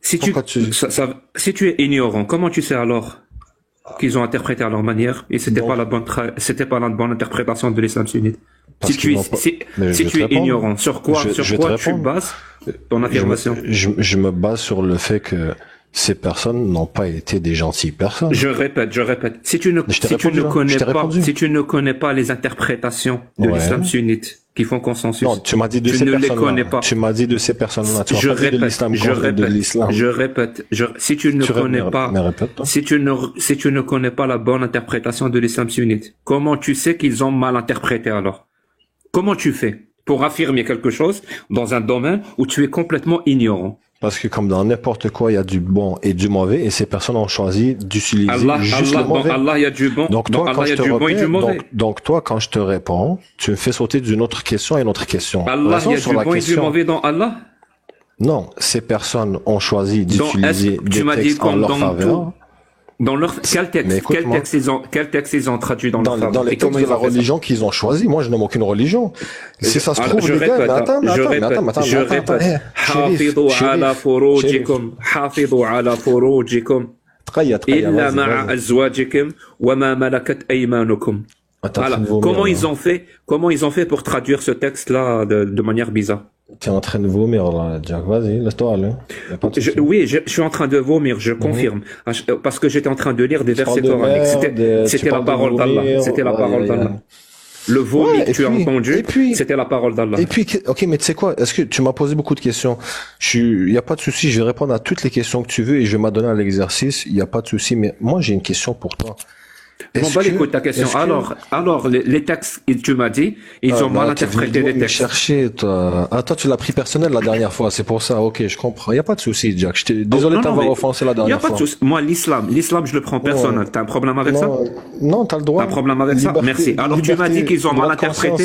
Si tu, Pourquoi tu... si tu es ignorant, comment tu sais alors qu'ils ont interprété à leur manière et Donc, c'était pas la bonne interprétation de l'islam sunnite? parce qu'ils n'ont pas... Mais je Si vais te tu es répondre. ignorant, sur Je vais te quoi tu répondre. bases ton affirmation? Je me base sur le fait que ces personnes n'ont pas été des gentilles personnes. Je répète. Si tu ne, Je t'ai si tu répondu, ne là. Je connais t'ai pas, répondu. si tu ne connais pas les interprétations de Ouais. l'islam sunnite qui font consensus, Non, tu m'as dit de tu ces ne les personnes-là. connais pas. Tu m'as dit de ces personnes-là. Tu m'as Je pas dit de répète, l'islam je contre de répète, l'islam. je répète. Si tu ne connais pas, Mais répète, toi. si tu ne connais pas la bonne interprétation de l'islam sunnite, comment tu sais qu'ils ont mal interprété alors? Comment tu fais pour affirmer quelque chose dans un domaine où tu es complètement ignorant? Parce que comme dans n'importe quoi, il y a du bon et du mauvais, et ces personnes ont choisi d'utiliser juste le Dans mauvais. Allah, il y a du bon. Donc Dans toi, Allah, quand il y je a te du bon et du réponds, mauvais. donc toi, quand je te réponds, tu me fais sauter d'une autre question à une autre question. Allah, il y a Restons du sur la bon et du question. mauvais dans Allah. Non, ces personnes ont choisi Dans, d'utiliser est-ce que des tu m'as dit textes en comme leur dans faveur. tout, dans leur, Mais écoute-moi. quel texte ils ont traduit dans leur Dans faveur? les Et textes comment de ils la ont fait ça? religion qu'ils ont choisi, moi je n'aime aucune religion. Si ça se Alors, trouve, je les gars, répète, mais attends, je répète. حافظوا على فروجكم حافظوا على فروجكم إلا مع أزواجكم وما ملكت أيمانكم. Voilà. Comment ils ont fait pour traduire ce texte-là de manière bizarre? T'es en train de vomir là, Jack. Vas-y, laisse-toi aller. Oui, je suis en train de vomir, je confirme. Parce que j'étais en train de lire des versets coraniques. C'était la parole d'Allah. C'était la parole d'Allah. Le vomi que tu as entendu, c'était la parole d'Allah. Et puis, ok, mais tu sais quoi? Est-ce que tu m'as posé beaucoup de questions? Il y a pas de souci, je vais répondre à toutes les questions que tu veux et je vais m'adonner à l'exercice. Il y a pas de souci, mais moi j'ai une question pour toi. Non, pas écoute ta question. Alors, les textes, tu m'as dit, ils ont mal interprété les textes. Chercher, toi. Ah, toi, tu l'as pris personnel la dernière fois, c'est pour ça. Ok, je comprends. Il y a pas de souci, Jack. Désolé de t'avoir offensé la dernière fois. Il y a pas de souci. Moi, l'islam, je le prends personnel. T'as un problème avec ça? Non, t'as le droit. T'as un problème avec ça? Merci. Alors, tu m'as dit qu'ils ont mal interprété.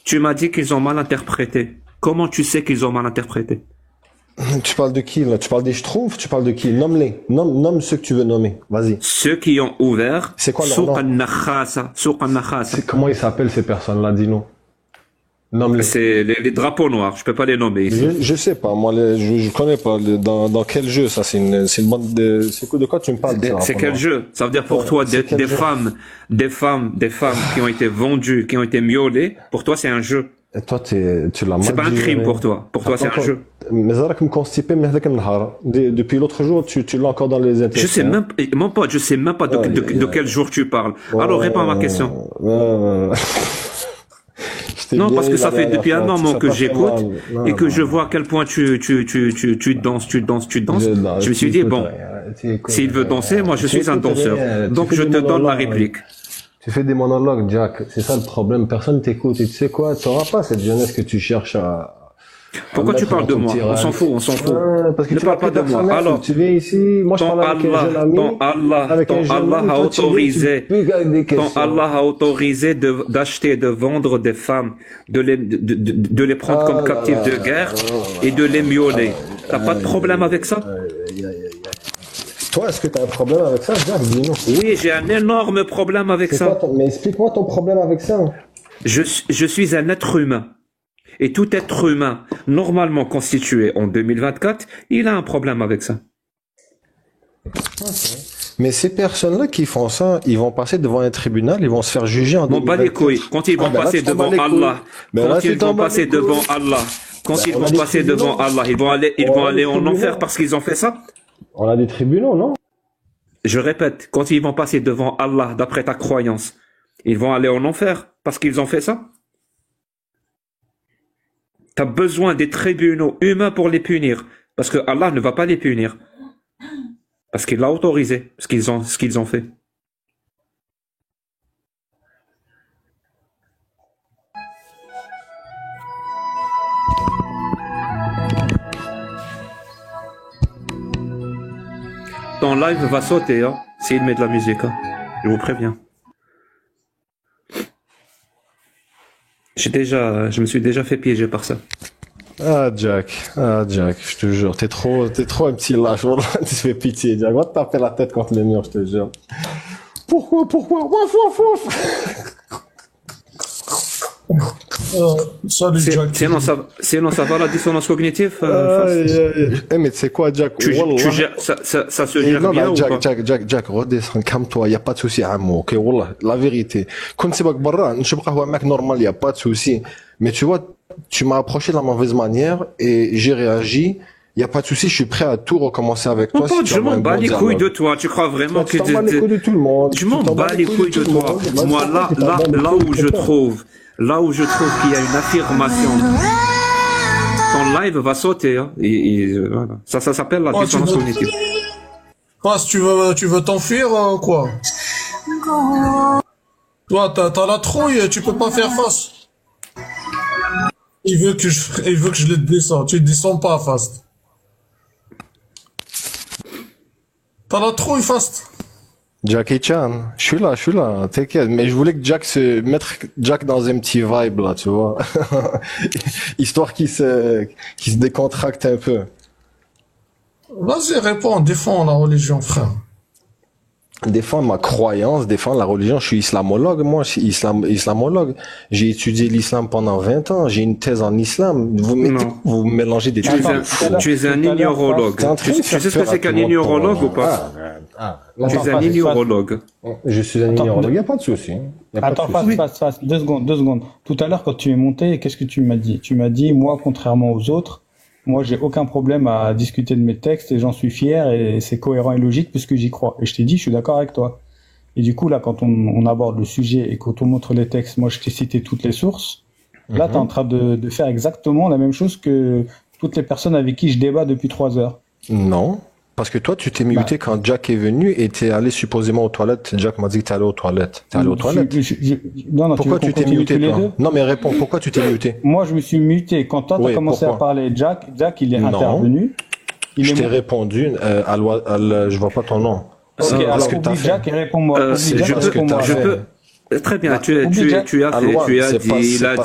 Tu m'as dit qu'ils ont mal interprété. Comment tu sais qu'ils ont mal interprété? Tu parles de qui, là? Tu parles des Schtroumpfs? Tu parles de qui? Nomme-les. Nomme ceux que tu veux nommer. Vas-y. Ceux qui ont ouvert. C'est quoi leur nom? Souq al-Nakhasa. Comment ils s'appellent, ces personnes-là? Dis-nous. Nomme-les. C'est les drapeaux noirs. Je peux pas les nommer ici. Je sais pas. Moi, je connais pas. Dans quel jeu, ça? C'est une bande de quoi tu me parles? C'est quel jeu? Ça veut dire pour toi, des femmes qui ont été vendues, qui ont été miaulées. Pour toi, c'est un jeu. Et toi, tu l'as mal. C'est pas un crime pour toi. Pour toi, c'est un jeu. Mais ça me constipé, mais depuis l'autre jour, tu l'as encore dans les intestins. Je sais même pas de quel jour tu parles. Alors, réponds à ma question. Non, parce que ça fait depuis un moment que j'écoute et que je vois à quel point tu danses. Je me suis dit, bon, s'il veut danser, moi je suis un danseur. Donc je te donne la réplique. Tu fais des monologues, Jack. C'est ça le problème. Personne t'écoute. Et tu sais quoi? T'auras pas cette jeunesse que tu cherches à... Pourquoi tu parles de moi? On s'en fout. Parce que ne parle pas de moi. Alors, tu viens ici, moi je parle avec un jeune ami. Allah a autorisé d'acheter et de vendre des femmes, de les prendre comme captifs de guerre et de les miauler. T'as pas de problème avec ça? Toi, est-ce que tu as un problème avec ça, Jack? Dis-nous. Oui, j'ai un énorme problème avec ça. Mais explique-moi ton problème avec ça. Je suis un être humain. Et tout être humain, normalement constitué en 2024, il a un problème avec ça. Okay. Mais ces personnes-là qui font ça, ils vont passer devant un tribunal, ils vont se faire juger en 2024. Bon, pas les couilles. Quand ils vont passer devant Allah, quand ils vont passer devant Allah, ils vont aller en enfer parce qu'ils ont fait ça? On a des tribunaux, non? Je répète, quand ils vont passer devant Allah, d'après ta croyance, ils vont aller en enfer parce qu'ils ont fait ça? T'as besoin des tribunaux humains pour les punir. Parce que Allah ne va pas les punir. Parce qu'il l'a autorisé, ce qu'ils ont fait. Ton live va sauter, hein, s'il met de la musique, hein. Je vous préviens. Je me suis déjà fait piéger par ça. Ah, Jack, je te jure, t'es trop un petit lâche, voilà, tu te fais pitié, Jack, va te taper la tête contre le mur, je te jure. Pourquoi? Ouf. Salut Jack. Sinon, ça va la dissonance cognitive Mais tu sais quoi, Jack? Ça se gère bien ou pas? Jack, redescends, calme-toi, y a pas de souci, Amo, ok, wallah, la vérité. Quand c'est barra, je sais pas quoi, mec normal, y a pas de souci. Mais tu vois, tu m'as approché de la mauvaise manière et j'ai réagi. Y a pas de souci, je suis prêt à tout recommencer avec toi. Je m'en bats les couilles de toi. Tu crois vraiment que tu t'en bats les couilles de tout le monde. Je m'en bats les couilles de toi. Moi, là où je trouve qu'il y a une affirmation, ton live va sauter, hein. Voilà. Ça s'appelle la dissonance cognitive. Tu veux t'enfuir, quoi? Toi, t'as la trouille, tu peux pas faire face. Il veut que je le descende. Tu descends pas, Fast. T'as la trouille, Fast. Jackie Chan, je suis là, t'inquiète. Mais je voulais que mettre Jack dans un petit vibe, là, tu vois. Histoire qu'il se décontracte un peu. Vas-y, réponds, défends la religion, frère. Défendre ma croyance, défendre la religion. Je suis islamologue, moi, je suis islamologue. J'ai étudié l'islam pendant 20 ans. J'ai une thèse en islam. Vous mélangez des trucs. Tu es un ignorologue. Tu sais ce que c'est qu'un ignorologue ou pas? Tu es un ignorologue. Je suis un ignorologue. Il n'y a pas de souci. Attends, passe. 2 secondes. Tout à l'heure, quand tu es monté, qu'est-ce que tu m'as dit? Tu m'as dit, moi, contrairement aux autres, moi, j'ai aucun problème à discuter de mes textes et j'en suis fier et c'est cohérent et logique puisque j'y crois. Et je t'ai dit, je suis d'accord avec toi. Et du coup, là, quand on aborde le sujet et quand on montre les textes, moi, je t'ai cité toutes les sources. Là, t'es en train de faire exactement la même chose que toutes les personnes avec qui je débat depuis 3 heures. Non. Parce que toi, tu t'es muté quand Jack est venu et t'es allé supposément aux toilettes. Jack m'a dit que t'es allé aux toilettes. T'es allé aux toilettes? Non, pourquoi tu t'es muté, toi? Non, mais réponds, pourquoi tu t'es muté? Moi, je me suis muté. Quand toi, t'as commencé à parler, Jack, il est intervenu. Je t'ai répondu, je vois pas ton nom. Ok, alors oublie Jack et réponds-moi. Je peux. Très bien, tu as dit,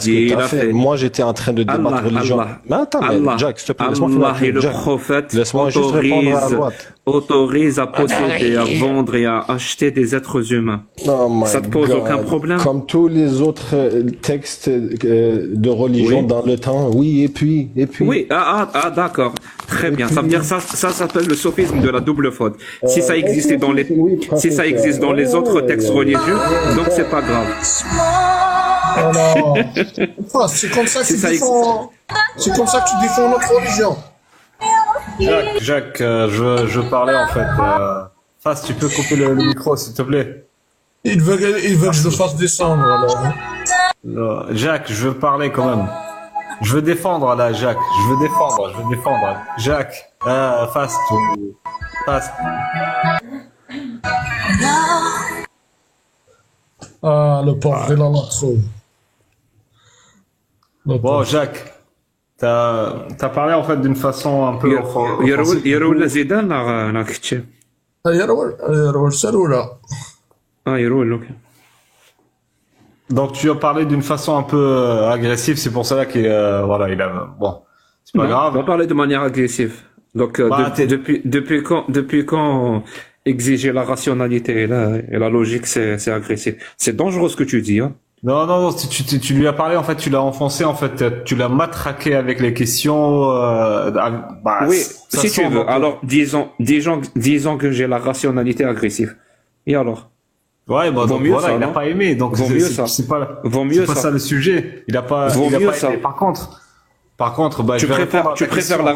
il a fait. Moi, j'étais en train de débattre religion. Mais attends, Jack, s'il te plaît, laisse-moi finir. Allah et le prophète autorise à posséder, à vendre et à acheter des êtres humains. Ça te pose aucun problème? Comme tous les autres textes de religion dans le temps, oui, et puis. Oui, d'accord. Très bien. Ça veut dire ça s'appelle le sophisme de la double faute. Si ça existait dans les autres textes religieux, donc c'est pas grave. C'est comme ça que tu défends notre religion. Jacques, je parlais en fait. Fast, tu peux couper le micro s'il te plaît. Il veut que je le fasse descendre alors. Non, Jacques, je veux parler quand même. Je veux défendre là, Jacques. Je veux défendre. Jacques, Fast. Ah, le pauvre, il en a trop. Bon, Jacques. T'as parlé en fait d'une façon un peu يرول زيدان لا كتشي يرول سرولا يرول اوكي. Donc tu as parlé d'une façon un peu agressive, c'est pour cela qu'il voilà, il a bon, c'est pas grave. On va parler de manière agressive. Donc depuis quand exiger la rationalité et la logique c'est agressif. C'est dangereux ce que tu dis hein. Non, tu lui as parlé, en fait, tu l'as enfoncé, en fait, tu l'as matraqué avec les questions, oui, si tu veux. Alors, disons que j'ai la rationalité agressive. Et alors? Ouais, donc mieux voilà, ça, il n'a pas aimé, donc c'est pas ça le sujet. Il a pas aimé. Par contre, tu préfères la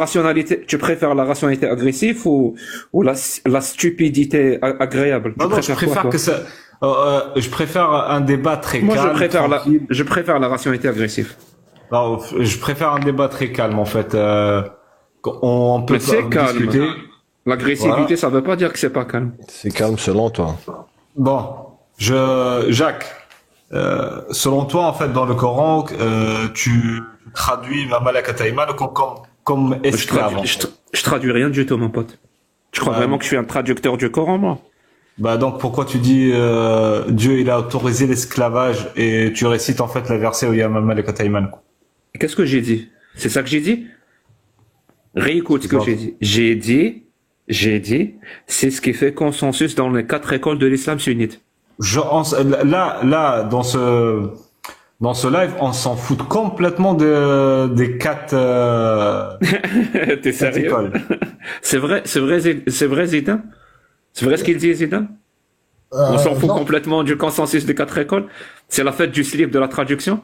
rationalité agressive ou la stupidité agréable? Non, je préfère que ça, je préfère un débat très calme. Je préfère la rationalité agressive. Non, je préfère un débat très calme, en fait. On peut discuter. L'agressivité, ça veut pas dire que c'est pas calme. C'est calme selon toi. Bon, Jacques, selon toi, en fait, dans le Coran, tu traduis la malakata iman comme esclave. Je traduis rien du tout, mon pote. Tu crois vraiment que je suis un traducteur du Coran, moi? Donc pourquoi tu dis Dieu il a autorisé l'esclavage et tu récites en fait le verset où il y a malakata iman? Qu'est-ce que j'ai dit? C'est ça que j'ai dit? Réécoute ce que j'ai dit. J'ai dit, c'est ce qui fait consensus dans les 4 écoles de l'islam sunnite. Là, dans dans ce live, on s'en fout complètement des quatre. T'es sérieux? C'est vrai, Zidane? C'est vrai ce qu'il dit, Zidane? On s'en fout complètement du consensus des quatre écoles? C'est la fête du slip de la traduction?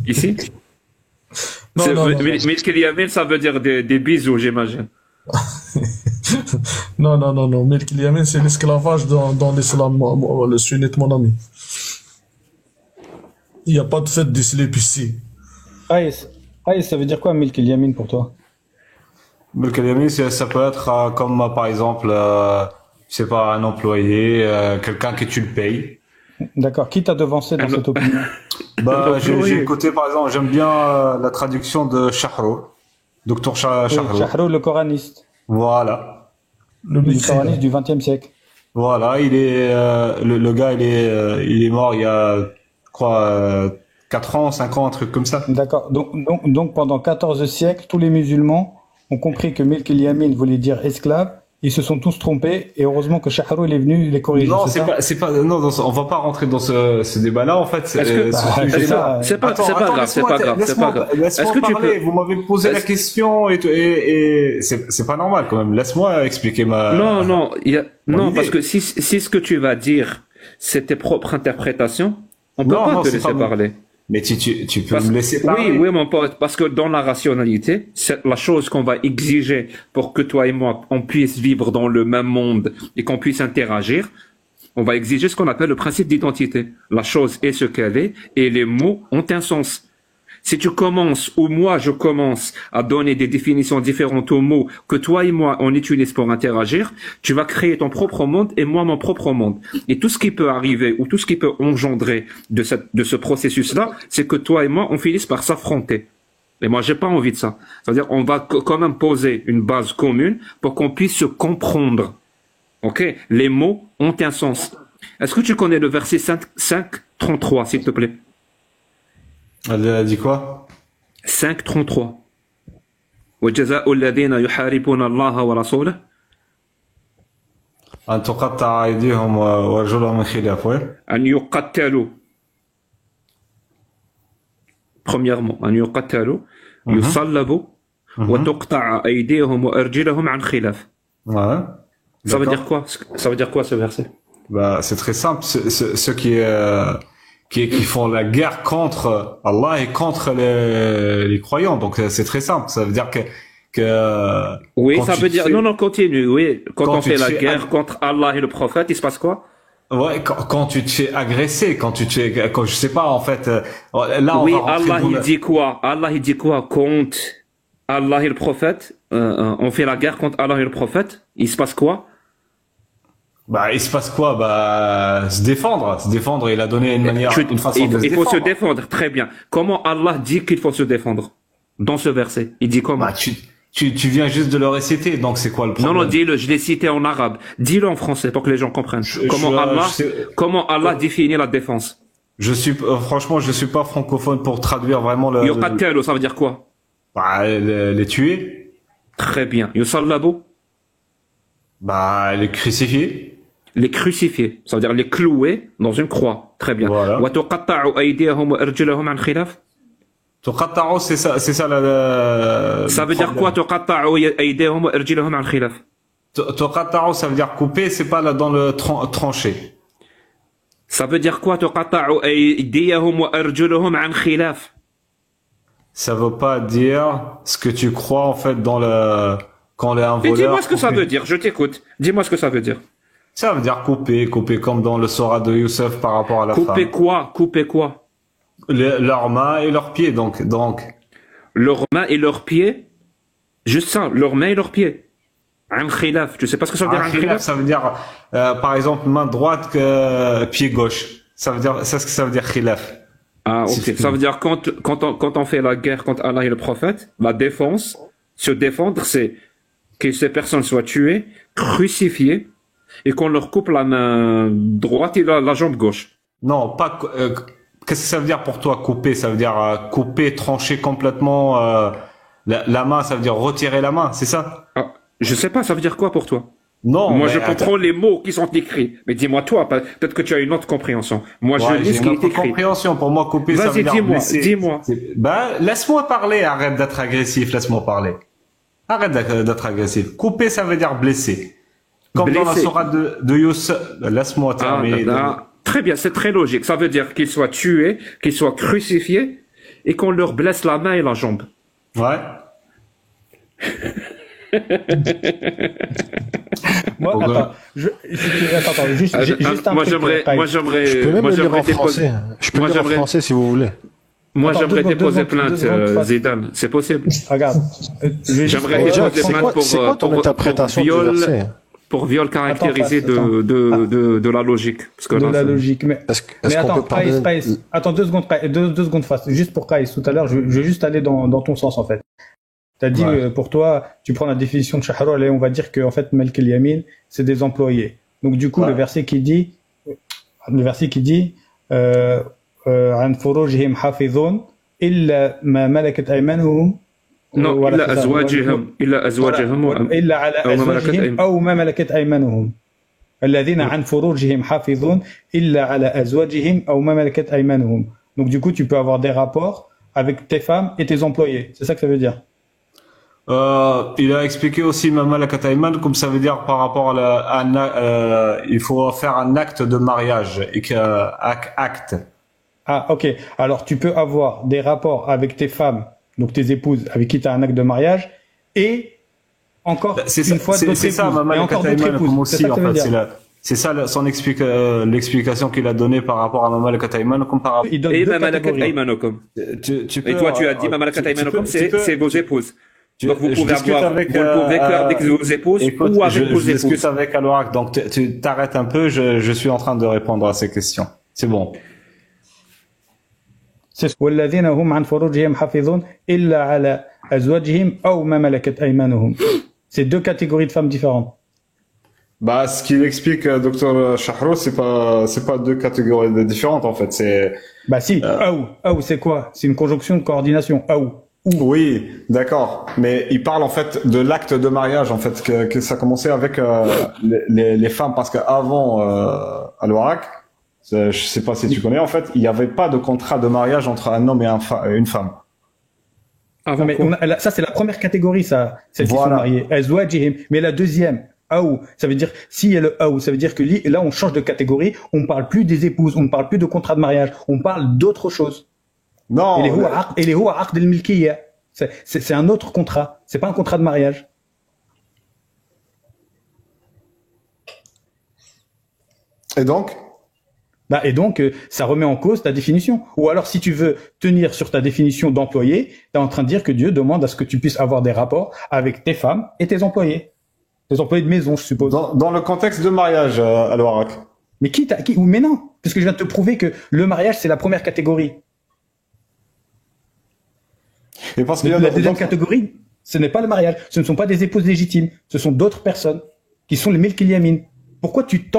Ici? Non. Milk al-Yamin, ça veut dire des bisous, j'imagine. Non. Milk al-Yamin, c'est l'esclavage dans l'islam, le sunnite, mon ami. Il n'y a pas de fête du slip ici. Aïs, ça veut dire quoi, Milk al-Yamin, pour toi? Milk al-Yamin, ça peut être comme, par exemple, je sais pas, un employé, quelqu'un que tu le payes. D'accord. Qui t'a devancé dans cette opinion? J'ai écouté, par exemple, j'aime bien la traduction de Shahro, Docteur Shahro. Oui, Shahro, le coraniste. Voilà. Le coraniste du XXe siècle. Voilà, il est le gars, il est mort il y a, je crois, 4 ans, 5 ans, un truc comme ça. D'accord. Donc pendant 14 siècles, tous les musulmans ont compris que Milk al-Yamin voulait dire esclave. Ils se sont tous trompés et heureusement que Shahro il est venu les corriger. Non, non, on va pas rentrer dans ce débat-là en fait. C'est pas grave. Laisse-moi parler. Vous m'avez posé la question et c'est pas normal quand même. Laisse-moi expliquer ma. Non, parce que si ce que tu vas dire c'est tes propres interprétations, on peut pas te laisser parler. Mais tu peux me laisser parler. Oui, mon pote, parce que dans la rationalité, c'est la chose qu'on va exiger pour que toi et moi, on puisse vivre dans le même monde et qu'on puisse interagir, on va exiger ce qu'on appelle le principe d'identité. La chose est ce qu'elle est et les mots ont un sens. Si tu commences, ou moi je commence à donner des définitions différentes aux mots que toi et moi on utilise pour interagir, tu vas créer ton propre monde et moi mon propre monde. Et tout ce qui peut arriver ou tout ce qui peut engendrer de ce processus-là, c'est que toi et moi on finisse par s'affronter. Et moi j'ai pas envie de ça. C'est-à-dire on va quand même poser une base commune pour qu'on puisse se comprendre. Ok? Les mots ont un sens. Est-ce que tu connais le verset 5:33, s'il te plaît? Elle a dit quoi? 5:33. وجزاء الذين يحاربون الله ورسوله أن تقطع أيديهم وأرجلهم من خلاف. أن يقتلوا. Premièrement, أن يقتلوا يصلبوا وتقطع أيديهم وأرجلهم عن خلاف. Ouais. Ça veut dire quoi? Ça veut dire quoi ce verset? C'est très simple. Ceux qui font la guerre contre Allah et contre les croyants. Donc c'est très simple. Ça veut dire que oui, ça veut dire non, continue. Oui, quand on fait la guerre contre Allah et le prophète, il se passe quoi? Ouais, quand tu te fais agresser, quand je sais pas en fait. Là on oui, va Allah il dit quoi? Allah il dit quoi contre Allah et le prophète? On fait la guerre contre Allah et le prophète. Il se passe quoi? Il se passe quoi? Se défendre. Il a donné une façon de se défendre. Il faut se défendre, très bien. Comment Allah dit qu'il faut se défendre? Dans ce verset, il dit comment? Tu viens juste de le réciter, donc c'est quoi le problème? Non, dis-le, je l'ai cité en arabe. Dis-le en français pour que les gens comprennent. Comment Allah définit la défense? Franchement, je suis pas francophone pour traduire vraiment le. Yuqattalu, ça veut dire quoi? Les tuer. Très bien. Yusallabu? Les crucifier. Les crucifier, ça veut dire les clouer dans une croix. Très bien. Voilà. Wa tuqatta'u aydiyahum wa arjulahum an khilaf? Tuqatta'u, c'est ça Ça veut dire quoi tuqatta'u aydiyahum wa arjulahum an khilaf? Tuqatta'u, ça veut dire couper, c'est pas là dans le tranché. Ça veut dire quoi tuqatta'u aydiyahum wa arjulahum an khilaf? Ça veut pas dire ce que tu crois en fait dans quand un voleur. Dis-moi ce que ça veut dire, je t'écoute. Dis-moi ce que ça veut dire. Ça veut dire couper comme dans le Sourate de Youssef par rapport à la femme. Couper quoi? Leurs mains et leurs pieds, donc. Leurs mains et leurs pieds? Juste ça, leurs mains et leurs pieds. Un khilaf, tu sais pas ce que ça veut dire un khilaf? Ça veut dire, par exemple, main droite pied gauche. Ça veut dire, c'est ce que ça veut dire khilaf. Ah, ok. Ça veut dire quand on fait la guerre contre Allah et le prophète, la défense, se défendre, c'est que ces personnes soient tuées, crucifiées, et qu'on leur coupe la main droite et la jambe gauche. Non, pas. Qu'est-ce que ça veut dire pour toi couper? Ça veut dire couper, trancher complètement la main. Ça veut dire retirer la main, c'est ça? Ah, je sais pas. Ça veut dire quoi pour toi? Non, moi, je comprends les mots qui sont écrits. Mais dis-moi toi, peut-être que tu as une autre compréhension. Moi, je lis ce qui est écrit. Compréhension. Pour moi, couper, ça veut dire blesser. Dis-moi. Ben, laisse-moi parler. Arrête d'être agressif. Laisse-moi parler. Arrête d'être agressif. Couper, ça veut dire blesser. Comme blesser. Dans la sourate de Youssef. Laisse-moi terminer. Très bien, c'est très logique. Ça veut dire qu'ils soient tués, qu'ils soient crucifiés, et qu'on leur blesse la main et la jambe. Ouais. Moi, attends, juste un moi, truc. j'aimerais. Je peux même le lire en français. Je peux le lire en français si vous voulez. Moi, j'aimerais déposer plainte, Zidane. C'est possible. Regarde. J'aimerais déposer plainte pour interprétation du verset. Pour viol caractérisé de la logique. Parce que de la logique. Mais attends, Qaïs, attends 2 secondes face. Juste pour Qaïs, tout à l'heure, je vais juste aller dans ton sens, en fait. T'as dit, pour toi, tu prends la définition de Shahrol et on va dire que, en fait, Melk el-Yamin, c'est des employés. Donc, du coup, le verset qui dit, عن فروجهم حافظون إلا ما ملكت أيمانهم إلا أزواجهم إلا على أزواجهم أو ما ملكت أيمانهم الذين عن فروجهم حافظون إلا على أزواجهم أو ما ملكت أيمانهم. Donc du coup tu peux avoir des rapports avec tes femmes et tes employés, c'est ça que ça veut dire. Il a expliqué aussi ma malakat ayman, comme ça veut dire par rapport il faut faire un acte de mariage et acte. Ah, ok. Alors, tu peux avoir des rapports avec tes femmes, donc tes épouses, avec qui tu as un acte de mariage, et encore une fois d'autres épouses. C'est ça, ma malakat ayman, comme aussi, en fait. C'est ça l'explication qu'il a donnée par rapport à ma malakat ayman, comme par rapport. Et ma malakat aymanukum. Et toi, tu as dit ma malakat aymanukum, c'est vos épouses. Donc vous pouvez avoir avec vos épouses ou avec vos épouses. Je discute avec Alorak, donc tu t'arrêtes un peu, je suis en train de répondre à ces questions. C'est bon. والذين هم عن فروجهم حافظون إلا على أزواجهم أو ما ملكت أيمانهم. C'est 2 catégories de femmes différentes. Bah, ce qu'il explique, docteur Shahrol, c'est pas 2 catégories différentes, en fait, c'est... Bah si, c'est quoi? C'est une conjonction de coordination, Oui, d'accord. Mais il parle, en fait, de l'acte de mariage, en fait, que ça commençait avec, les femmes, parce qu'avant, à l'Orak, je sais pas si tu connais, en fait, il n'y avait pas de contrat de mariage entre un homme et une femme. Non, mais ça, c'est la première catégorie, ça, celles qui sont mariées. Mais la deuxième, ça veut dire, s'il y a le ça veut dire que là, on change de catégorie, on parle plus des épouses, on ne parle plus de contrat de mariage, on parle d'autre chose. Non. Et les hou aqd al-milkiyya. C'est un autre contrat. C'est pas un contrat de mariage. Et donc? Ça remet en cause ta définition. Ou alors, si tu veux tenir sur ta définition d'employé, tu es en train de dire que Dieu demande à ce que tu puisses avoir des rapports avec tes femmes et tes employés. Tes employés de maison, je suppose. Dans le contexte de mariage, à l'Orak. Mais mais non. Parce que je viens de te prouver que le mariage, c'est la première catégorie. Et parce que la deuxième catégorie, ce n'est pas le mariage. Ce ne sont pas des épouses légitimes. Ce sont d'autres personnes qui sont les Melk el-Yamin. Pourquoi tu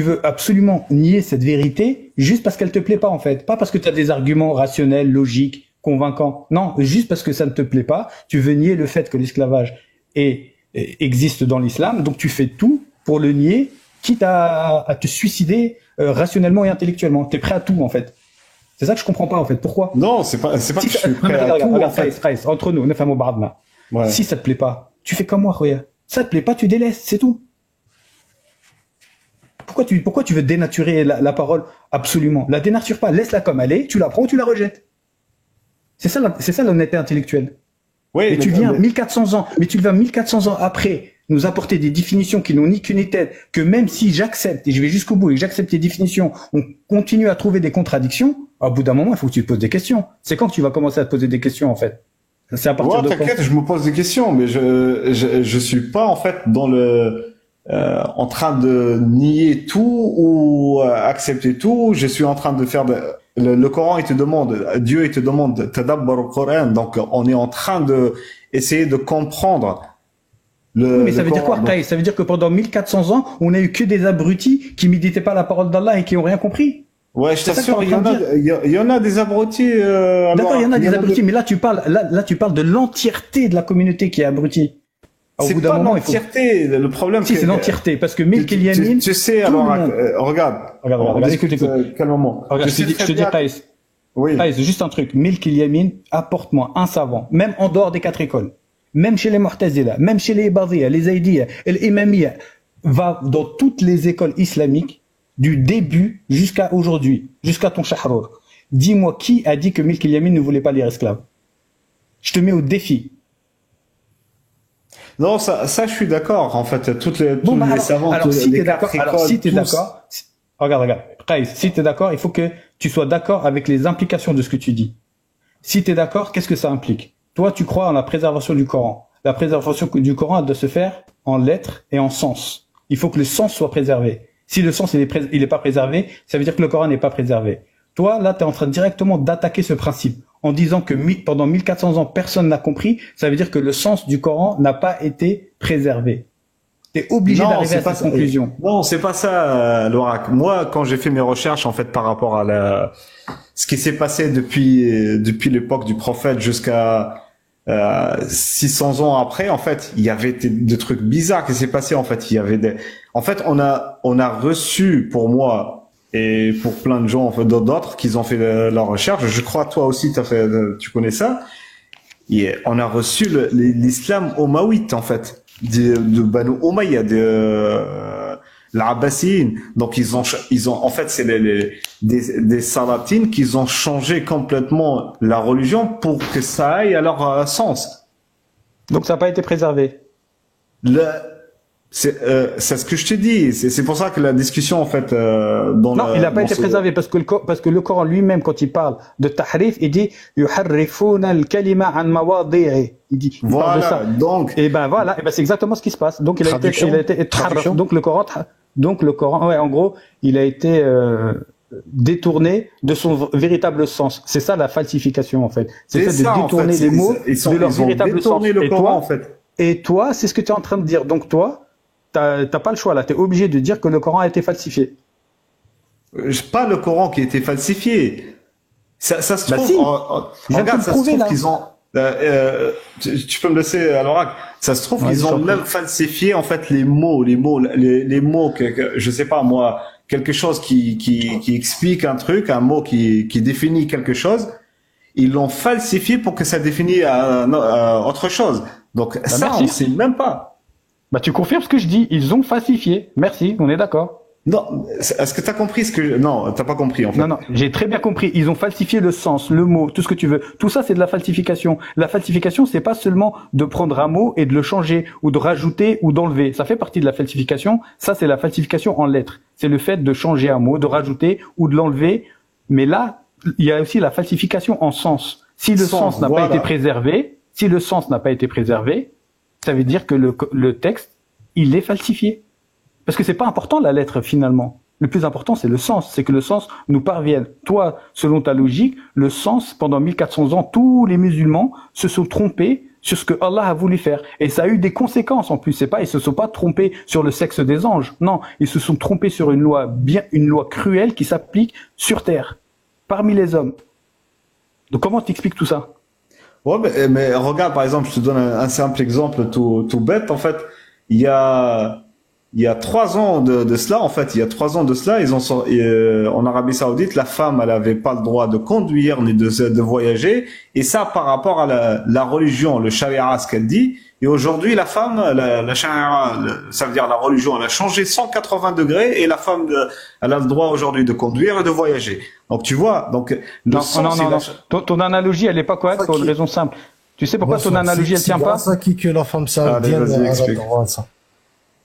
veux absolument nier cette vérité juste parce qu'elle te plaît pas, en fait. Pas parce que tu as des arguments rationnels, logiques, convaincants. Non, juste parce que ça ne te plaît pas, tu veux nier le fait que l'esclavage existe dans l'islam. Donc tu fais tout pour le nier, quitte à te suicider rationnellement et intellectuellement. Tu es prêt à tout, en fait. C'est ça que je comprends pas, en fait. Pourquoi? Non, c'est pas que je suis prêt à tout, en fait. Entre nous, si ça te plaît pas, tu fais comme moi, Khoya. Ça te plaît pas, tu délaisses, c'est tout. Pourquoi tu veux dénaturer la parole? Absolument. La dénature pas, laisse-la comme elle est, tu la prends ou tu la rejettes. C'est ça l'honnêteté intellectuelle. Oui, et tu viens 1400 ans après nous apporter des définitions qui n'ont ni queue ni tête, que même si j'accepte, et je vais jusqu'au bout, et que j'accepte tes définitions, on continue à trouver des contradictions, au bout d'un moment, il faut que tu te poses des questions. C'est quand que tu vas commencer à te poser des questions, en fait? C'est à partir de quand? T'inquiète, je me pose des questions, mais je suis pas, en fait, en train de nier tout ou accepter tout. Je suis en train de faire le Coran, Dieu il te demande tadabbar au Coran, donc on est en train de essayer de comprendre mais ça veut dire quoi, Qaïs? Ça veut dire que pendant 1400 ans, on a eu que des abrutis qui méditaient pas la parole d'Allah et qui ont rien compris. Ouais, je t'assure, il y en a des abrutis. D'accord, il y en a des abrutis, mais là tu parles de l'entièreté de la communauté qui est abrutie. C'est pas l'entièreté, le problème. Si, c'est l'entièreté, parce que Milk el-Yamin. Tu sais, alors, regarde. Écoute. Calmement. Regarde, je te dis, Taïs. Oui. Taïs, juste un truc. Milk el-Yamin, apporte-moi un savant, même en dehors des 4 écoles. Même chez les Mu'tazila, même chez les Ibadiyya, les Zaydiyya, les Imamiyya, va dans toutes les écoles islamiques, du début jusqu'à aujourd'hui, jusqu'à ton Shahrour. Dis-moi qui a dit que Milk el-Yamin ne voulait pas lire esclave. Je te mets au défi. Non, ça, je suis d'accord. En fait, tous les savants, alors, si t'es d'accord, regarde, Qaïs, si t'es d'accord, il faut que tu sois d'accord avec les implications de ce que tu dis. Si t'es d'accord, qu'est-ce que ça implique? Toi, tu crois en la préservation du Coran. La préservation du Coran, elle doit se faire en lettres et en sens. Il faut que le sens soit préservé. Si le sens, il est pas préservé, ça veut dire que le Coran n'est pas préservé. Toi, là, t'es en train directement d'attaquer ce principe. En disant que pendant 1400 ans, personne n'a compris, ça veut dire que le sens du Coran n'a pas été préservé. T'es obligé d'arriver à cette conclusion. Non, c'est pas ça, Lorac. Moi, quand j'ai fait mes recherches, en fait, par rapport à ce qui s'est passé depuis l'époque du prophète jusqu'à 600 ans après, en fait, il y avait des trucs bizarres qui s'est passé. En fait, en fait, on a reçu, pour moi, et pour plein de gens, en fait, d'autres, qui ont fait leur recherche. Je crois, toi aussi, tu connais ça. Et on a reçu l'islam omaouite, en fait, de Banu Umayya, l'Abbasiyyin. Donc, ils ont, en fait, c'est des salatines qui ont changé complètement la religion pour que ça aille à leur sens. Donc, ça n'a pas été préservé. C'est ce que je t'ai dit. C'est pour ça que la discussion, en fait, il n'a pas été préservé parce que le Coran lui-même, quand il parle de tahrif, il dit yuharrifuna al-kalima an mawadi'i. Il dit voilà, de ça. donc c'est exactement ce qui se passe. Donc il a été tahrif. Donc le Coran, ouais, en gros, il a été détourné de son véritable sens. C'est ça la falsification, en fait. C'est ça de détourner les mots de leur véritable sens. Et toi, c'est ce que tu es en train de dire. Donc toi, t'as pas le choix là. T'es obligé de dire que le Coran a été falsifié. Pas le Coran qui a été falsifié. Ça se trouve. Si. Regarde, ça se trouve qu'ils ont. Tu peux me laisser à l'oracle. Ça se trouve qu'ils ont même falsifié en fait les mots que je sais pas moi, quelque chose qui explique un truc, un mot qui définit quelque chose. Ils l'ont falsifié pour que ça définisse autre chose. Donc ça, merci. On sait même pas. Bah tu confirmes ce que je dis. Ils ont falsifié. Merci, on est d'accord. Non, est-ce que t'as compris ce que non, t'as pas compris en fait. Non, j'ai très bien compris. Ils ont falsifié le sens, le mot, tout ce que tu veux. Tout ça, c'est de la falsification. La falsification, c'est pas seulement de prendre un mot et de le changer ou de rajouter ou d'enlever. Ça fait partie de la falsification. Ça, c'est la falsification en lettres. C'est le fait de changer un mot, de rajouter ou de l'enlever. Mais là, il y a aussi la falsification en sens. Si le sens n'a pas été préservé, ça veut dire que le texte, il est falsifié. Parce que c'est pas important la lettre finalement. Le plus important c'est le sens, c'est que le sens nous parvienne. Toi, selon ta logique, le sens, pendant 1400 ans, tous les musulmans se sont trompés sur ce que Allah a voulu faire. Et ça a eu des conséquences en plus. Ils se sont pas trompés sur le sexe des anges. Non, ils se sont trompés sur une loi cruelle qui s'applique sur terre, parmi les hommes. Donc comment t'expliques tout ça? Ouais, mais regarde, par exemple, je te donne un simple exemple tout bête. En fait, il y a 3 ans de cela, en fait, en Arabie Saoudite, la femme, elle avait pas le droit de conduire ni de voyager. Et ça, par rapport à la religion, le charia, ce qu'elle dit. Et aujourd'hui, la femme, la charia, ça veut dire la religion, elle a changé 180 degrés et la femme, elle a le droit aujourd'hui de conduire et de voyager. Donc, tu vois, donc, non. Ton analogie, elle est pas correcte pour une raison simple. Tu sais pourquoi ton analogie, elle tient pas? C'est ça qui que la femme saoudienne a ça.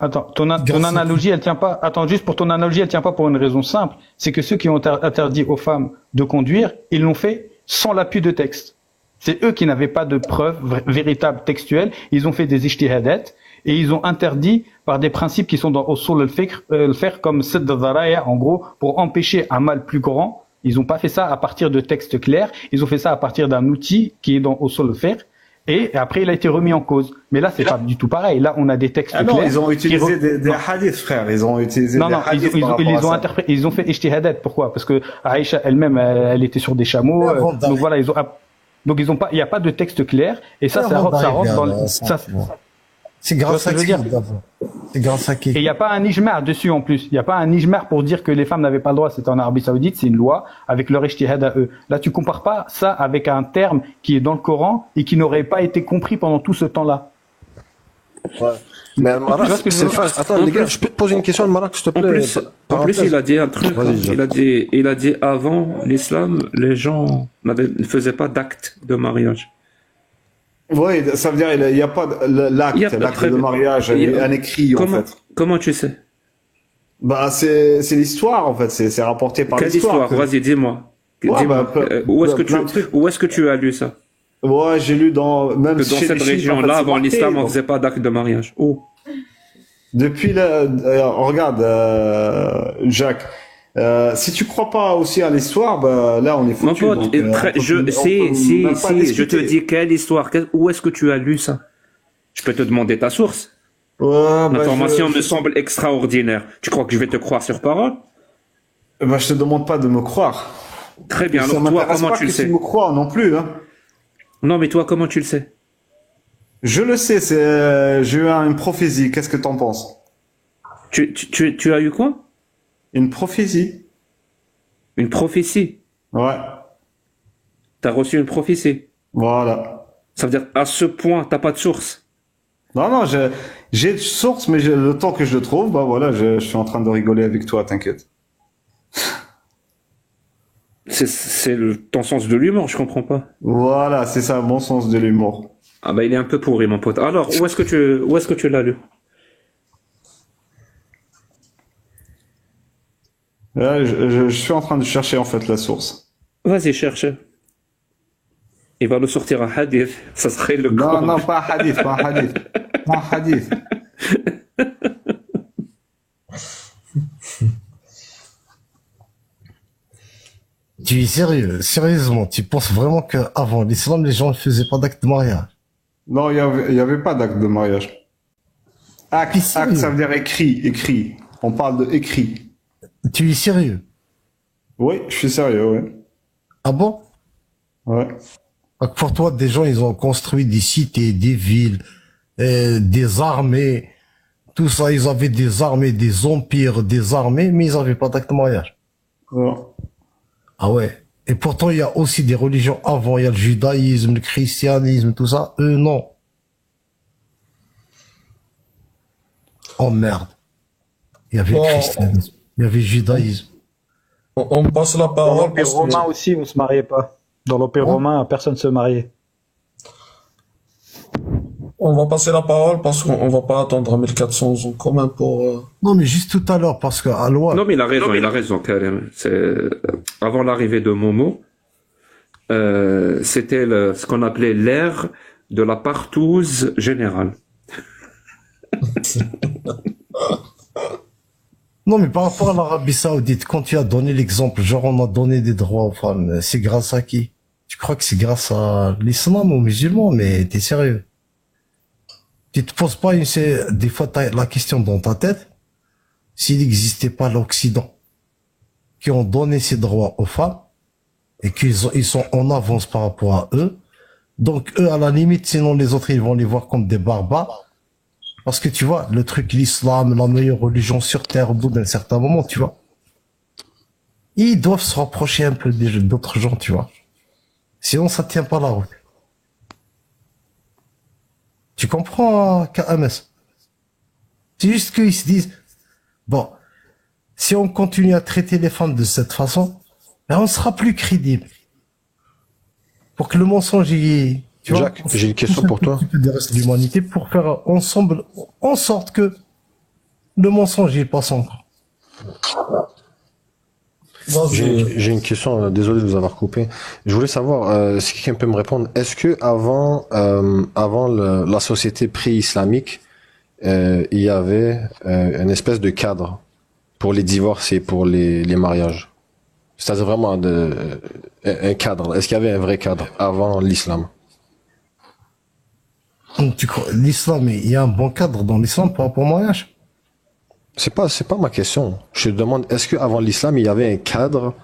Attends, ton analogie, elle tient pas. Attends, juste pour ton analogie, elle tient pas pour une raison simple. C'est que ceux qui ont interdit aux femmes de conduire, ils l'ont fait sans l'appui de texte. C'est eux qui n'avaient pas de preuves véritables textuelles. Ils ont fait des ijtihadat et ils ont interdit par des principes qui sont dans Usul al-Fiqh, comme Sadd al-Dharaya, en gros, pour empêcher un mal plus grand. Ils ont pas fait ça à partir de textes clairs. Ils ont fait ça à partir d'un outil qui est dans Usul al-Fiqh. Et après, il a été remis en cause. Mais là, c'est pas du tout pareil. Là, on a des textes clairs. Non, ils ont utilisé des hadiths, frère. Ils ont utilisé des hadiths. Ils ont fait ijtihadat. Pourquoi? Parce que Aïcha elle-même, elle était sur des chameaux. Donc voilà, il y a pas de texte clair. Et ça rentre dans C'est grâce à qui d'abord? C'est grâce à qui? Et il n'y a pas un ijma' dessus en plus. Il n'y a pas un ijma' pour dire que les femmes n'avaient pas le droit. C'était en Arabie Saoudite, c'est une loi avec leur ijtihad à eux. Là, tu compares pas ça avec un terme qui est dans le Coran et qui n'aurait pas été compris pendant tout ce temps-là. Ouais. Mais Al-Marak, attends, les gars, je peux te poser une question, Al-Marak, s'il te plaît. En plus, il a dit un truc. Il a dit avant l'islam, les gens ne faisaient pas d'acte de mariage. Oui, ça veut dire il n'y a pas l'acte de mariage, un écrit en fait. Comment tu sais? Bah c'est l'histoire en fait, c'est rapporté par l'histoire. Quelle histoire? Vas-y, dis-moi. Où est-ce que tu as lu ça? Ouais, j'ai lu même que dans cette région-là, avant l'islam, on faisait pas d'acte de mariage. Où? Depuis regarde, Jacques. Si tu crois pas aussi à l'histoire, bah là on est foutu. Mon pote, je te dis quelle histoire, où est-ce que tu as lu ça? Je peux te demander ta source. L'information me semble extraordinaire. Tu crois que je vais te croire sur parole? Bah je te demande pas de me croire. Très bien. Alors toi, comment tu le sais? Tu me crois non plus, hein? Non, mais toi, comment tu le sais? Je le sais. J'ai eu une prophétie. Qu'est-ce que t'en penses? Tu as eu quoi? Une prophétie. Une prophétie? Ouais. T'as reçu une prophétie? Voilà. Ça veut dire, à ce point, t'as pas de source? Non, j'ai de source, mais le temps que je le trouve, bah voilà, je suis en train de rigoler avec toi, t'inquiète. C'est ton sens de l'humour, je comprends pas. Voilà, c'est ça, mon sens de l'humour. Ah bah il est un peu pourri, mon pote. Alors, où est-ce que tu l'as lu? Là, je suis en train de chercher en fait la source. Vas-y, cherche. Il va nous sortir un hadith. Ça serait le grand. Non, pas un hadith, pas un hadith. Pas un hadith. Tu es sérieux? Sérieusement, tu penses vraiment qu'avant l'islam, les gens ne faisaient pas d'acte de mariage? Non, il y avait pas d'acte de mariage. Acte, ça veut dire écrit. On parle de écrit. Tu es sérieux? Oui, je suis sérieux, oui. Ah bon? Ouais. Pour toi, des gens, ils ont construit des cités, des villes, des armées, tout ça, ils avaient des armées, des empires, des armées, mais ils n'avaient pas d'acte de mariage. Ouais. Ah ouais. Et pourtant, il y a aussi des religions avant. Il y a le judaïsme, le christianisme, tout ça. Eux, non. Oh merde. Il y avait le christianisme. Il y avait le judaïsme. On passe la parole. Dans l'Empire romain aussi, on se mariait pas. Dans l'Empire romain, personne ne se mariait. On va passer la parole parce qu'on va pas attendre 1400 ans quand même pour... Non, mais juste tout à l'heure, parce que à loi... Non, mais il a raison, Karim. Avant l'arrivée de Momo, c'était ce qu'on appelait l'ère de la partouze générale. Non, mais par rapport à l'Arabie Saoudite, quand tu as donné l'exemple, genre on a donné des droits aux femmes, c'est grâce à qui? Tu crois que c'est grâce à l'islam ou aux musulmans, mais t'es sérieux? Tu te poses pas des fois la question dans ta tête, s'il n'existait pas l'Occident, qui ont donné ces droits aux femmes, et ils sont en avance par rapport à eux, donc eux, à la limite, sinon les autres, ils vont les voir comme des barbares, parce que tu vois, le truc, l'islam, la meilleure religion sur terre, au bout d'un certain moment, tu vois. Ils doivent se rapprocher un peu d'autres gens, tu vois. Sinon, ça tient pas la route. Tu comprends, KMS? C'est juste qu'ils se disent, bon, si on continue à traiter les femmes de cette façon, ben on sera plus crédible. Pour que le mensonge y... Tu Jacques, vois, j'ai une question pour toi. Des restes de l'humanité pour faire ensemble, en sorte que le mensonge y passe encore. J'ai une question, désolé de vous avoir coupé. Je voulais savoir, si quelqu'un peut me répondre, est-ce que avant la société pré-islamique, il y avait une espèce de cadre pour les divorces et pour les mariages? C'est-à-dire vraiment un cadre. Est-ce qu'il y avait un vrai cadre avant l'islam? Tu crois, l'islam, il y a un bon cadre dans l'islam par rapport au mariage? C'est pas ma question. Je te demande, est-ce que avant l'islam, il y avait un cadre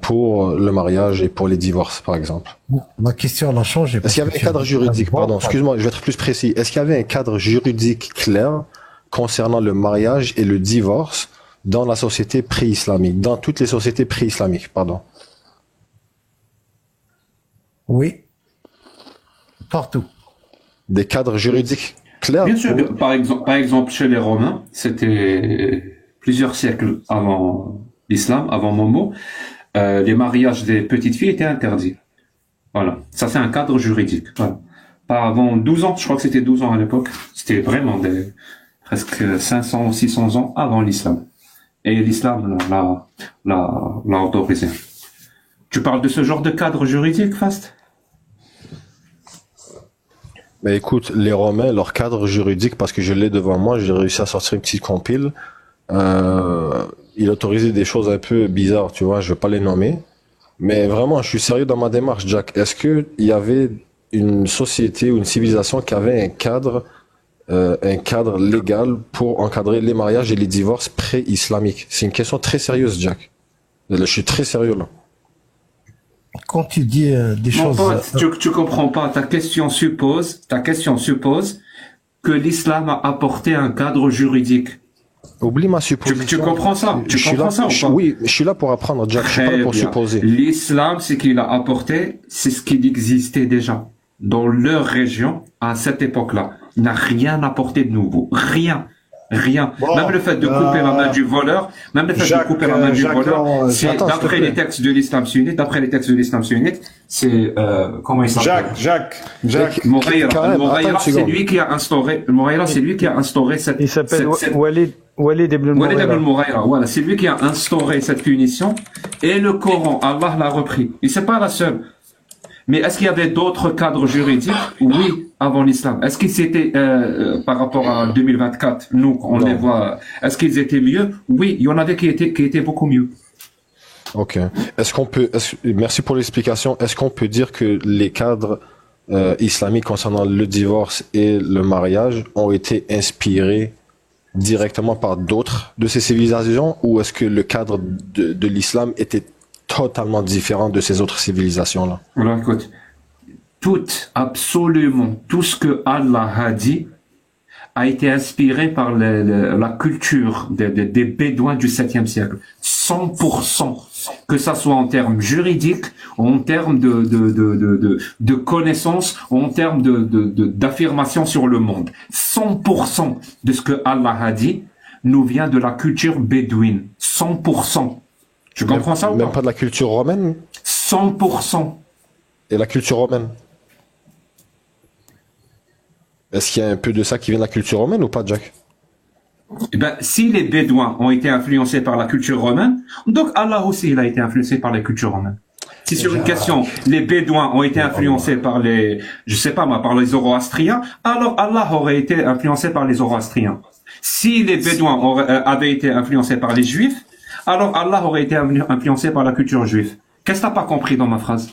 pour le mariage et pour les divorces, par exemple. La question elle a changé. Est-ce qu'il y avait un cadre juridique, pardon, excuse-moi, je vais être plus précis. Est-ce qu'il y avait un cadre juridique clair concernant le mariage et le divorce dans la société pré-islamique, dans toutes les sociétés pré-islamiques, pardon? Oui. Partout. Des cadres juridiques clairs? Bien sûr, par exemple, chez les Romains, c'était plusieurs siècles avant l'islam, avant Momo, les mariages des petites filles étaient interdits. Voilà. Ça, c'est un cadre juridique. Voilà. Pas avant 12 ans, je crois que c'était 12 ans à l'époque. C'était vraiment presque 500 ou 600 ans avant l'islam. Et l'islam l'a autorisé. Tu parles de ce genre de cadre juridique, Fast? Mais écoute, les Romains, leur cadre juridique, parce que je l'ai devant moi, j'ai réussi à sortir une petite compile. Il autorisait des choses un peu bizarres, tu vois, je vais pas les nommer. Mais vraiment, je suis sérieux dans ma démarche, Jack. Est-ce que il y avait une société ou une civilisation qui avait un cadre légal pour encadrer les mariages et les divorces pré-islamiques? C'est une question très sérieuse, Jack. Je suis très sérieux là. Quand tu dis des choses... Tu comprends pas. Ta question suppose que l'islam a apporté un cadre juridique. Oublie ma supposition. Tu comprends ça? Tu comprends ça ou pas? Oui, je suis là pour apprendre, Jack. Je suis pas là pour supposer. L'islam, ce qu'il a apporté, c'est ce qui existait déjà dans leur région à cette époque-là. Il n'a rien apporté de nouveau. Rien. Bon, même le fait de couper la main du voleur, c'est d'après les textes de l'islam sunnite, c'est comment il s'appelle? Jacques. Moreira, c'est lui qui a instauré cette. Il s'appelle Walid ibn Moreira. Voilà, c'est lui qui a instauré cette punition. Et le Coran, Allah l'a repris. Et c'est pas la seule. Mais est-ce qu'il y avait d'autres cadres juridiques? Oui, avant l'islam. Est-ce qu'ils étaient, par rapport à 2024, nous, on les voit, est-ce qu'ils étaient mieux? Oui, il y en avait qui étaient beaucoup mieux. Ok. Merci pour l'explication. Est-ce qu'on peut dire que les cadres islamiques concernant le divorce et le mariage ont été inspirés directement par d'autres de ces civilisations, ou est-ce que le cadre de l'islam était totalement différent de ces autres civilisations-là? Alors écoute, absolument tout ce que Allah a dit a été inspiré par la culture des Bédouins du 7e siècle. 100%. Que ça soit en termes juridiques, en termes de connaissances, en termes d'affirmation sur le monde. 100% de ce que Allah a dit nous vient de la culture bédouine. 100%. Tu comprends ça ou pas? Même pas de la culture romaine? 100%. Et la culture romaine? Est-ce qu'il y a un peu de ça qui vient de la culture romaine ou pas, Jack? Eh ben, si les Bédouins ont été influencés par la culture romaine, donc Allah aussi, il a été influencé par la culture romaine. Si sur une question, les Bédouins ont été influencés par par les Zoroastriens, alors Allah aurait été influencé par les Zoroastriens. Si les Bédouins avaient été influencés par les Juifs, alors Allah aurait été influencé par la culture juive. Qu'est-ce que t'as pas compris dans ma phrase?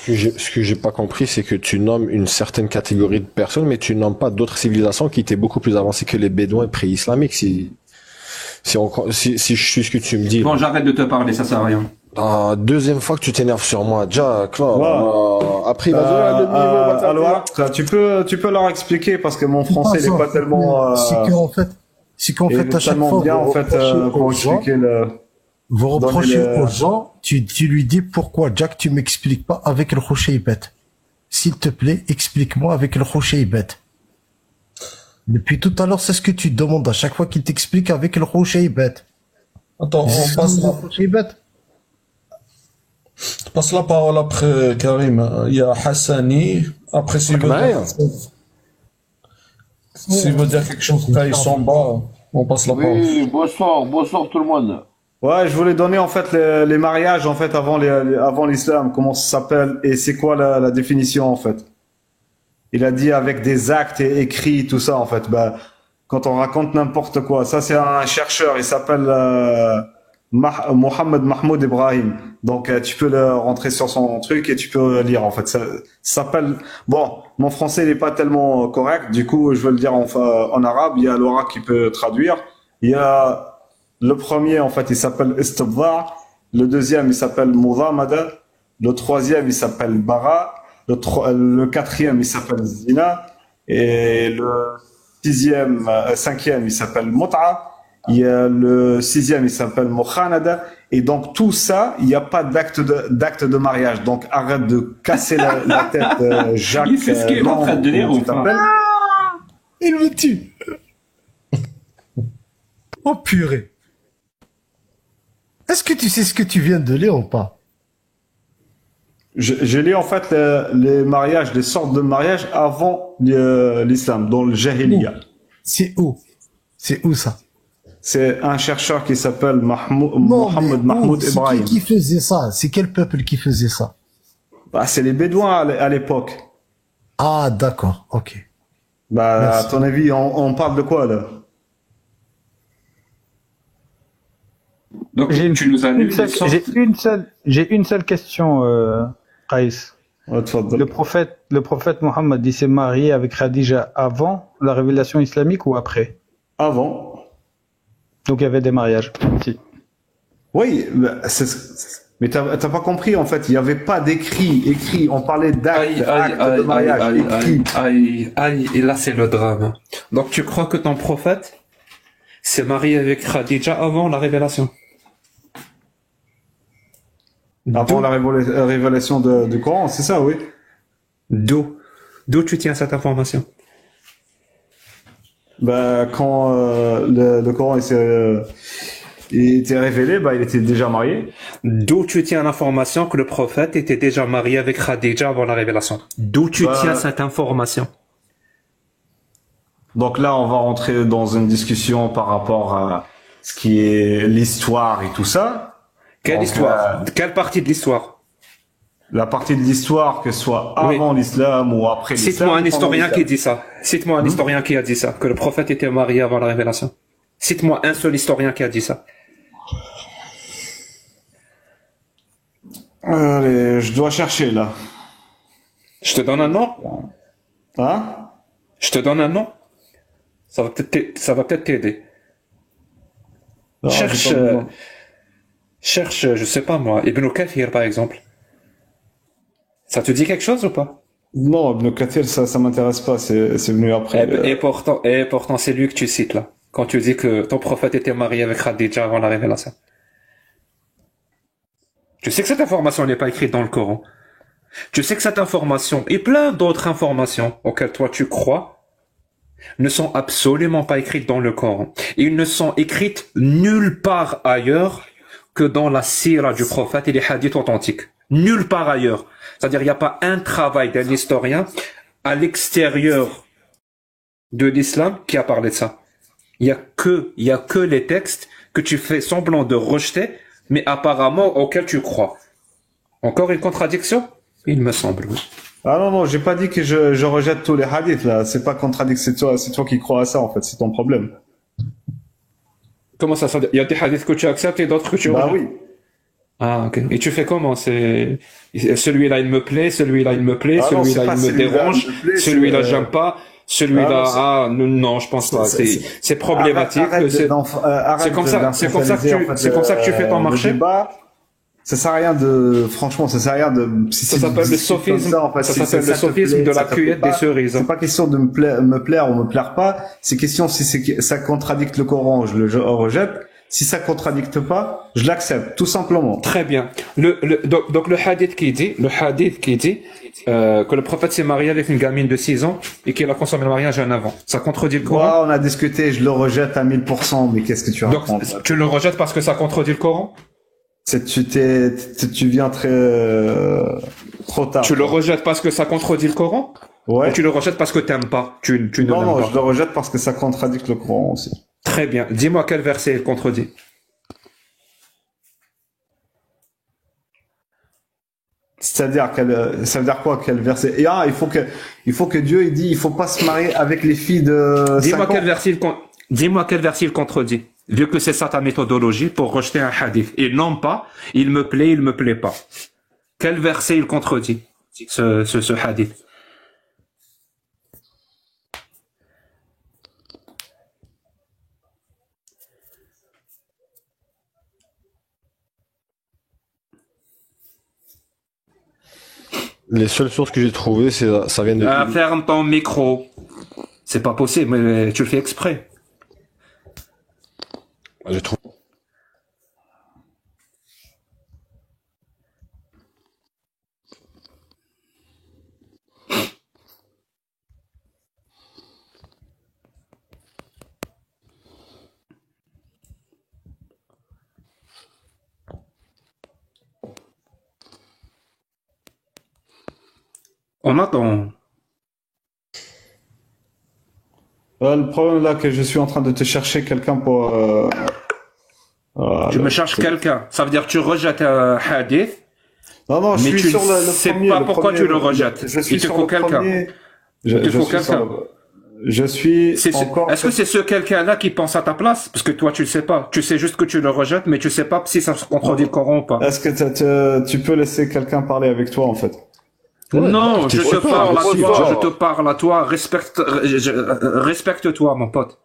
Ce que j'ai pas compris, c'est que tu nommes une certaine catégorie de personnes, mais tu nommes pas d'autres civilisations qui étaient beaucoup plus avancées que les Bédouins pré-islamiques. Si je suis ce que tu me dis. Bon, j'arrête de te parler, ça sert à rien. Deuxième fois que tu t'énerves sur moi, Jack. Après, alors, tu peux leur expliquer parce que mon français n'est pas tellement. C'est qu'en fait, à chaque fois, bien, pour expliquer vous reprochez aux gens, tu lui dis pourquoi, Jack, tu m'expliques pas avec le Khoucheibet. S'il te plaît, explique-moi avec le Khoucheibet. Depuis tout à l'heure, c'est ce que tu demandes à chaque fois qu'il t'explique avec le Khoucheibet. Attends, on passe là. Tu passes la parole après Karim. Il y a Hassani. Après, s'il veut dire quelque chose quand ils sont bas, on passe la parole. Oui, bonsoir tout le monde. Ouais, je voulais donner en fait les mariages en fait avant l'islam, comment ça s'appelle et c'est quoi la définition en fait. Il a dit avec des actes et écrits tout ça en fait. Bah quand on raconte n'importe quoi, ça c'est un chercheur, il s'appelle Mohamed Mahmoud Ibrahim. Donc tu peux le rentrer sur son truc et tu peux lire en fait. Ça s'appelle bon, mon français n'est pas tellement correct, du coup je vais le dire en arabe. Il y a Laura qui peut traduire. Il y a Le premier, en fait, il s'appelle Istibda'. Le deuxième, il s'appelle Mudhamada. Le troisième, il s'appelle Bara. Le quatrième, il s'appelle Zina. Et le cinquième, il s'appelle Mut'a. Il y a le sixième, il s'appelle Mukhanada. Et donc, tout ça, il n'y a pas d'acte de mariage. Donc, arrête de casser la tête, Jacques. Il fait ce qu'il est en train de dire, ou pas? Il me tue. Oh purée. Est-ce que tu sais ce que tu viens de lire ou pas? Je lis en fait les mariages, les sortes de mariages avant l'islam, dans le Jahiliya. C'est où? C'est où ça? C'est un chercheur qui s'appelle Mohamed Mahmoud Ibrahim. C'est qui faisait ça? C'est quel peuple qui faisait ça? Bah, c'est les Bédouins à l'époque. Ah, d'accord, ok. Bah, Merci. à ton avis, on parle de quoi là? Donc, tu nous as lu les sortes. J'ai une seule question, Qaïs. Le prophète Mohammed, il s'est marié avec Khadija avant la révélation islamique ou après? Avant. Donc il y avait des mariages. Si. Oui, mais t'as pas compris en fait. Il n'y avait pas écrit. On parlait d'acte de mariage écrit. Aïe, et là c'est le drame. Donc tu crois que ton prophète s'est marié avec Khadija avant la révélation? Avant la révélation du Coran, c'est ça, oui. D'où tu tiens cette information? Bah, quand le Coran il était révélé, bah, il était déjà marié. D'où tu tiens l'information que le prophète était déjà marié avec Khadija avant la révélation? D'où tu tiens cette information? Donc là, on va rentrer dans une discussion par rapport à ce qui est l'histoire et tout ça. Quelle histoire? Quelle partie de l'histoire? La partie de l'histoire, que ce soit avant l'islam ou après l'islam. Cite-moi un historien qui dit ça. Cite-moi un historien qui a dit ça, que le prophète était marié avant la révélation. Cite-moi un seul historien qui a dit ça. Allez, je dois chercher là. Je te donne un nom? Hein? Je te donne un nom? Ça va peut-être t'aider. Cherche, je sais pas moi, Ibn Kathir par exemple. Ça te dit quelque chose ou pas? Non, Ibn Kathir, ça m'intéresse pas, c'est venu après. Et pourtant, c'est lui que tu cites là. Quand tu dis que ton prophète était marié avec Khadija avant la révélation. Tu sais que cette information n'est pas écrite dans le Coran. Tu sais que cette information et plein d'autres informations auxquelles toi tu crois ne sont absolument pas écrites dans le Coran. Ils ne sont écrites nulle part ailleurs que dans la sira du prophète et les hadiths authentiques. Nulle part ailleurs. C'est-à-dire, il n'y a pas un travail d'un historien à l'extérieur de l'islam qui a parlé de ça. Il y a que les textes que tu fais semblant de rejeter, mais apparemment auxquels tu crois. Encore une contradiction? Il me semble, oui. Ah non, j'ai pas dit que je rejette tous les hadiths, là. C'est pas contradictoire, c'est toi qui crois à ça, en fait. C'est ton problème. Comment ça? Il y a des hadiths que tu acceptes et d'autres que tu rejettes? Bah oui. Ah, ok. Et tu fais comment? Celui-là, il me plaît, celui-là, il me plaît, celui-là, il me dérange, celui-là, j'aime pas, celui-là, non, je pense pas. C'est problématique. C'est comme ça que tu fais ton marché. Ça sert à rien franchement, ça sert à rien ça s'appelle le sophisme, ça s'appelle le sophisme de la cueillette des cerises. C'est pas question de me plaire ou me plaire pas. C'est question si ça contradicte le Coran, je le rejette. Si ça contradicte pas, je l'accepte, tout simplement. Très bien. Donc le hadith qui dit que le prophète s'est marié avec une gamine de 6 ans et qu'il a consommé le mariage un avant. Ça contredit le Coran? On a discuté, je le rejette à 1000%, mais qu'est-ce que tu racontes? Donc, tu le rejettes parce que ça contredit le Coran? Tu viens trop tard. Tu le rejettes parce que ça contredit le Coran? Ouais. Ou tu le rejettes parce que t'aimes pas? Tu ne l'aimes pas? Non, je le rejette parce que ça contradicte le Coran aussi. Très bien. Dis-moi quel verset il contredit. C'est-à-dire ça veut dire quoi, quel verset? Et il faut que Dieu il dit il faut pas se marier avec les filles de 5 ans. Dis-moi quel verset il contredit. Vu que c'est ça ta méthodologie pour rejeter un hadith. Et non pas, il me plaît pas. Quel verset il contredit, ce hadith? Les seules sources que j'ai trouvées, ça vient de... Ferme ton micro. C'est pas possible, mais tu le fais exprès. Je trouve... On attend. Le problème là que je suis en train de te chercher quelqu'un pour... tu me cherches quelqu'un. Ça veut dire que tu rejettes un hadith. Non, je mais suis tu sur le sais premier. Pas le pourquoi premier, tu le rejettes. Il te faut quelqu'un. Il te faut quelqu'un. Je suis encore... Est-ce que c'est ce quelqu'un-là qui pense à ta place? Parce que toi, tu le sais pas. Tu sais juste que tu le rejettes, mais tu sais pas si ça se contredit le Coran ou pas. Est-ce que tu peux laisser quelqu'un parler avec toi, en fait? Non, je te parle à toi, respecte-toi, mon pote.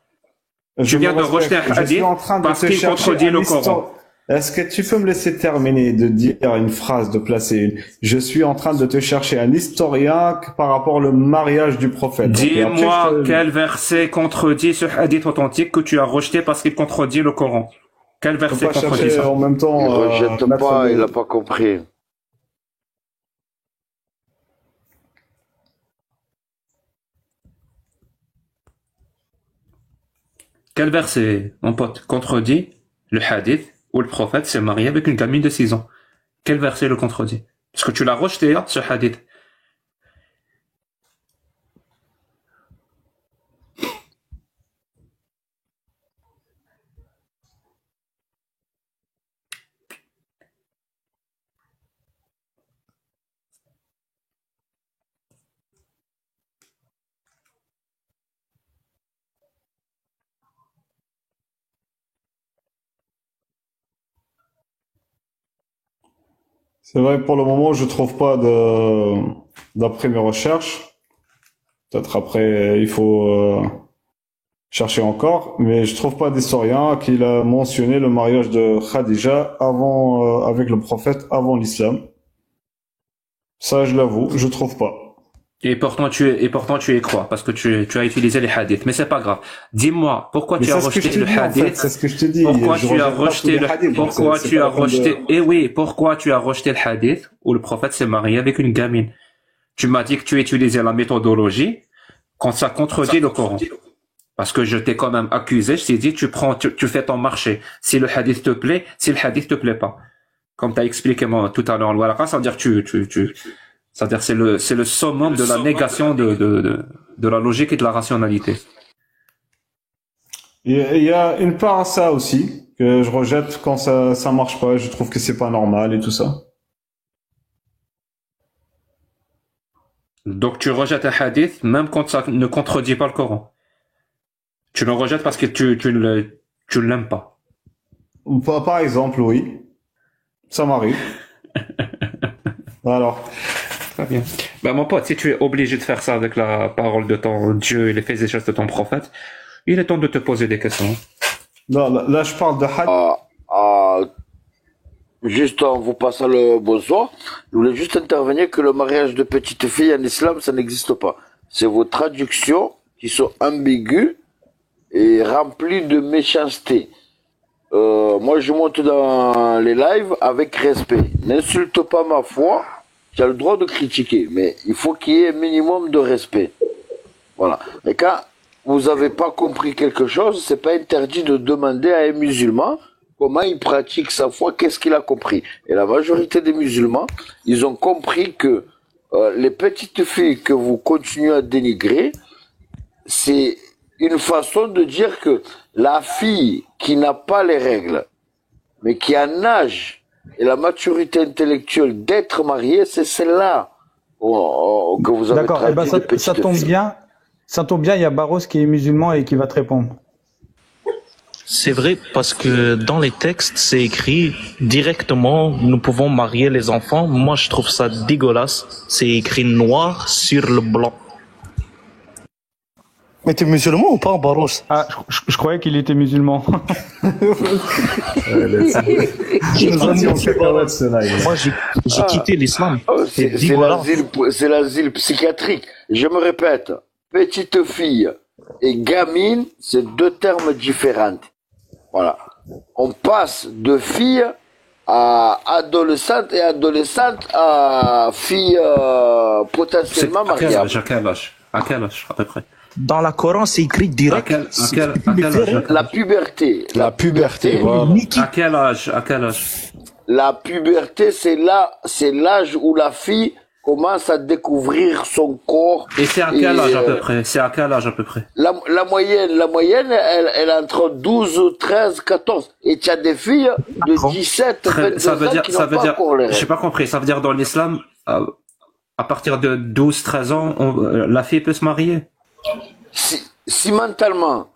Tu viens de rejeter un hadith parce qu'il contredit le Coran. Est-ce que tu peux me laisser terminer de dire une phrase, de placer une? Je suis en train de te chercher un historien par rapport au mariage du prophète. Dis-moi quel verset contredit ce hadith authentique que tu as rejeté parce qu'il contredit le Coran. Quel verset contredit ça? En même temps, il rejette pas, il a pas compris. Quel verset, mon pote, contredit le hadith où le prophète s'est marié avec une gamine de 6 ans? Quel verset le contredit? Parce que tu l'as rejeté, hein, ce hadith. C'est vrai, pour le moment, je trouve pas d'après mes recherches. Peut-être après, il faut chercher encore, mais je trouve pas d'historien qui a mentionné le mariage de Khadija avant, avec le prophète avant l'islam. Ça, je l'avoue, je trouve pas. Et pourtant tu y crois, parce que tu as utilisé les hadiths. Mais c'est pas grave. Dis-moi, pourquoi tu as rejeté le hadith? C'est ce que je te dis. Pourquoi tu as rejeté le hadith? Pourquoi tu as rejeté, pourquoi tu as rejeté le hadith où le prophète s'est marié avec une gamine? Tu m'as dit que tu utilisais la méthodologie quand ça contredit le Coran. Parce que je t'ai quand même accusé, je t'ai dit, tu fais ton marché. Si le hadith te plaît, si le hadith te plaît pas. Comme tu as expliqué tout à l'heure, ça veut dire c'est-à-dire c'est le summum de la négation de la logique et de la rationalité. Il y a une part à ça aussi que je rejette quand ça marche pas. Je trouve que c'est pas normal et tout ça. Donc tu rejettes un hadith même quand ça ne contredit pas le Coran. Tu le rejettes parce que tu ne l'aimes pas. Par exemple, oui. Ça m'arrive. Alors. Très bien. Ben, mon pote, si tu es obligé de faire ça avec la parole de ton Dieu et les faits et gestes de ton prophète, il est temps de te poser des questions. Non, là je parle de hadith. Juste en vous passant le bonsoir, je voulais juste intervenir que le mariage de petite fille en islam, ça n'existe pas. C'est vos traductions qui sont ambiguës et remplies de méchanceté. Moi, je monte dans les lives avec respect. N'insulte pas ma foi. Tu as le droit de critiquer, mais il faut qu'il y ait un minimum de respect. Voilà. Et quand vous n'avez pas compris quelque chose, c'est pas interdit de demander à un musulman comment il pratique sa foi, qu'est-ce qu'il a compris. Et la majorité des musulmans, ils ont compris que les petites filles que vous continuez à dénigrer, c'est une façon de dire que la fille qui n'a pas les règles, mais qui a l'âge et la maturité intellectuelle d'être mariée, c'est celle-là que vous avez traité. D'accord, ça tombe bien. Ça tombe bien, il y a Barros qui est musulman et qui va te répondre. C'est vrai parce que dans les textes, c'est écrit directement, nous pouvons marier les enfants. Moi, je trouve ça dégueulasse. C'est écrit noir sur le blanc. Mais t'es musulman ou pas, Baros? Ah, je croyais qu'il était musulman. Moi, j'ai quitté l'islam. C'est l'asile psychiatrique. Je me répète, petite fille et gamine, c'est deux termes différents. Voilà. On passe de fille à adolescente et adolescente à fille potentiellement mariable. À quel âge, à peu près? Dans la Coran, c'est écrit direct. À quel âge? La puberté. La puberté, voilà. À quel âge? À quel âge? La puberté, c'est l'âge où la fille commence à découvrir son corps. Et c'est à quel âge à peu près? C'est à quel âge à peu près? La moyenne, elle est entre 12, 13, 14. Et tu as des filles de 17, 22 ans qui n'ont pas encore les règles. J'ai pas compris. Ça veut dire dans l'islam, à partir de 12, 13 ans, la fille peut se marier? Si mentalement,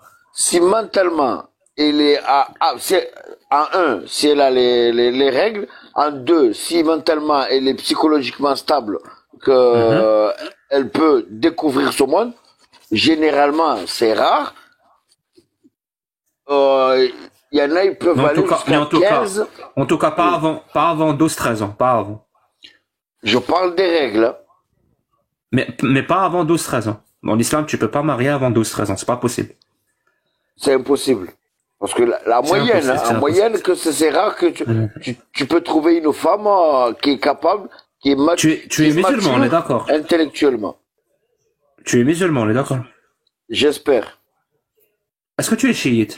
elle est en 1, si elle a les règles, en 2, si mentalement elle est psychologiquement stable, que elle peut découvrir ce monde, généralement c'est rare. Il y en a, ils peuvent aller jusqu'à 15. En tout cas, pas avant 12, 13 ans, pas avant. Je parle des règles. Mais pas avant 12, 13 ans. Dans l'islam, tu peux pas marier avant 12, 13 ans, c'est pas possible. C'est impossible. Parce que la moyenne, moyenne, que c'est rare que tu peux trouver une femme qui est capable, qui est mature. Tu es musulman, on est d'accord. Intellectuellement. Tu es musulman, on est d'accord. J'espère. Est-ce que tu es chiite?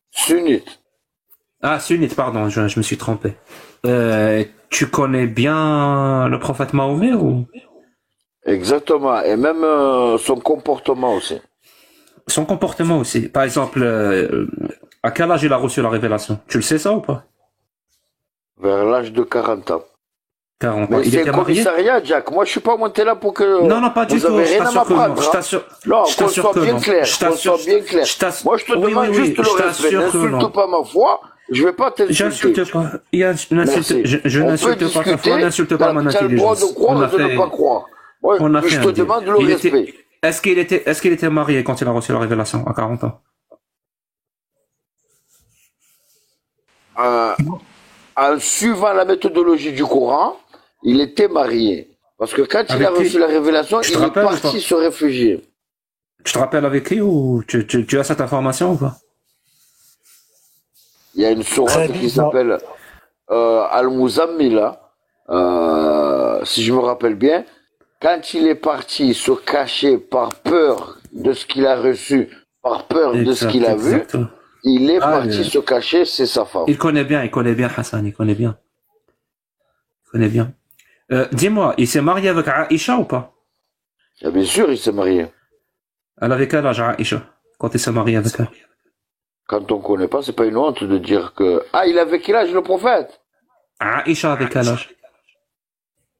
Sunnite. Ah, sunnite, pardon, je me suis trompé. Tu connais bien le prophète Mahomet ou? Exactement, et même son comportement aussi. Son comportement aussi. Par exemple, à quel âge il a reçu la révélation? Tu le sais ça ou pas? Vers l'âge de 40 ans. 40 ans. Mais Il c'est était un marié? commissariat, Jack. Moi, je suis pas monté là pour que... Non, pas du tout. Vous avez rien à m'apprendre. Je t'assure. Non, qu'on soit bien clair. Qu'on soit bien clair. Moi, je te demande juste le respect. N'insulte pas ma foi. Je vais pas t'insulter. J'insulte pas. Je n'insulte pas ta foi, n'insulte pas mon intelligence. Tu as le droit de croire ou de ne pas croire. Ouais, je te demande le respect. Est-ce qu'il était marié quand il a reçu la révélation à 40 ans? En suivant la méthodologie du Coran, il était marié. Parce que quand il a reçu la révélation, il est parti se réfugier. Tu te rappelles avec qui ou tu as cette information ou pas? Il y a une sourate qui s'appelle Al-Muzammila, si je me rappelle bien. Quand il est parti se cacher par peur de ce qu'il a reçu, par peur de ce qu'il a vu, il est parti se cacher, c'est sa femme. Il connaît bien Hassan, il connaît bien. Dis-moi, il s'est marié avec Aïcha ou pas? Bien sûr, il s'est marié. Elle avait quel âge, Aïcha, quand il s'est marié avec elle? Quand on connaît pas, c'est pas une honte de dire que... Ah, il avait quel âge, le prophète? Aïcha avec quel âge?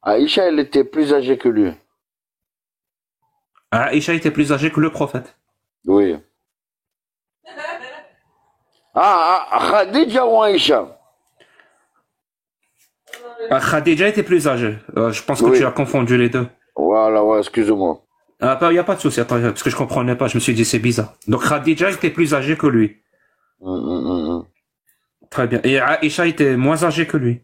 Aïcha, elle était plus âgée que lui. Aïcha était plus âgée que le prophète. Oui. Khadija ou Aïcha? Khadija était plus âgée. Je pense que tu as confondu les deux. Voilà, excuse-moi. Il n'y a pas de souci, attends, parce que je comprenais pas, je me suis dit c'est bizarre. Donc Khadija était plus âgée que lui. Très bien. Et Aïcha était moins âgée que lui.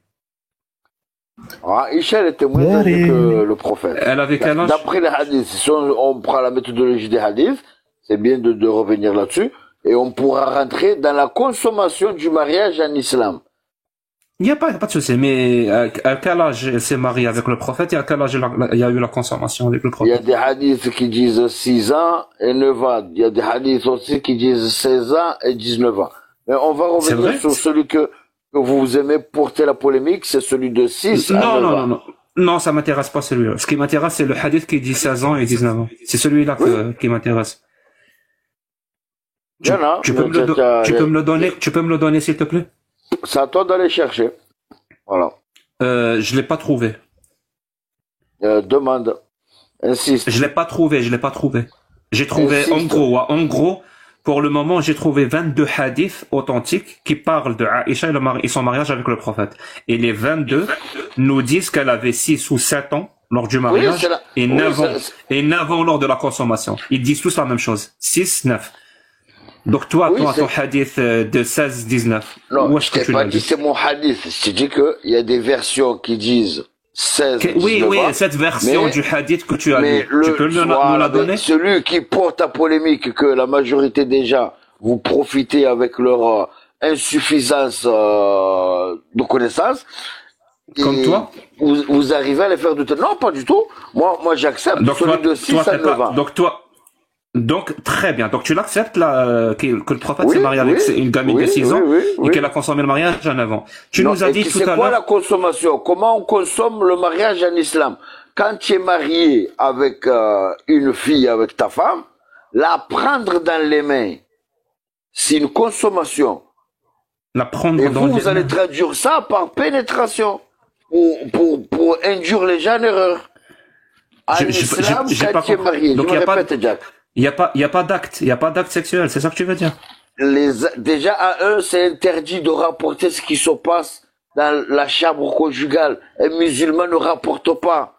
Aïcha, elle était moins âgée que le prophète. Elle avait quel âge? D'après les hadiths, si on prend la méthodologie des hadiths, c'est bien de revenir là-dessus, et on pourra rentrer dans la consommation du mariage en islam. Il n'y a pas de souci, mais à quel âge elle s'est mariée avec le prophète et à quel âge il y a eu la consommation avec le prophète? Il y a des hadiths qui disent 6 ans et 9 ans. Il y a des hadiths aussi qui disent 16 ans et 19 ans. Mais on va revenir sur celui que vous aimez porter la polémique, c'est celui de 6 à 9 ans. Non, ça m'intéresse pas celui-là. Ce qui m'intéresse, c'est le hadith qui dit 16 ans et 19 ans. C'est celui-là qui m'intéresse. Tu peux me le donner, s'il te plaît? C'est à toi d'aller chercher. Voilà. Je l'ai pas trouvé. Demande. Insiste. Je l'ai pas trouvé. J'ai trouvé, en gros, pour le moment, j'ai trouvé 22 hadiths authentiques qui parlent de Aïcha et son mariage avec le prophète. Et les 22 nous disent qu'elle avait 6 ou 7 ans lors du mariage et 9 ans lors de la consommation. Ils disent tous la même chose. 6, 9. Donc toi, ton hadith de 16, 19. Non, je t'ai pas dit c'est mon hadith. Je t'ai dit qu'il y a des versions qui disent 16, 19. Oui, cette version du hadith que tu as lu. Tu peux nous la donner? Celui qui porte à polémique que la majorité des gens, vous profitez avec leur insuffisance de connaissances. Comme toi? Vous arrivez à les faire douter. Non, pas du tout. Moi j'accepte celui de 6 à 9 ans. Donc, très bien. Donc, tu l'acceptes, que le prophète s'est marié avec une gamine de 6 ans et qu'elle a consommé le mariage à 9 ans. Tu nous as dit tout à l'heure. C'est quoi la consommation? Comment on consomme le mariage en islam? Quand tu es marié avec une fille, avec ta femme, la prendre dans les mains, c'est une consommation. La prendre et dans les mains. Vous allez traduire ça par pénétration pour induire les gens en erreur. En islam, quand tu es marié, je me répète, Jack. Il y a pas d'acte. Il y a pas d'acte sexuel. C'est ça que tu veux dire? Déjà, à eux, c'est interdit de rapporter ce qui se passe dans la chambre conjugale. Un musulman ne rapporte pas.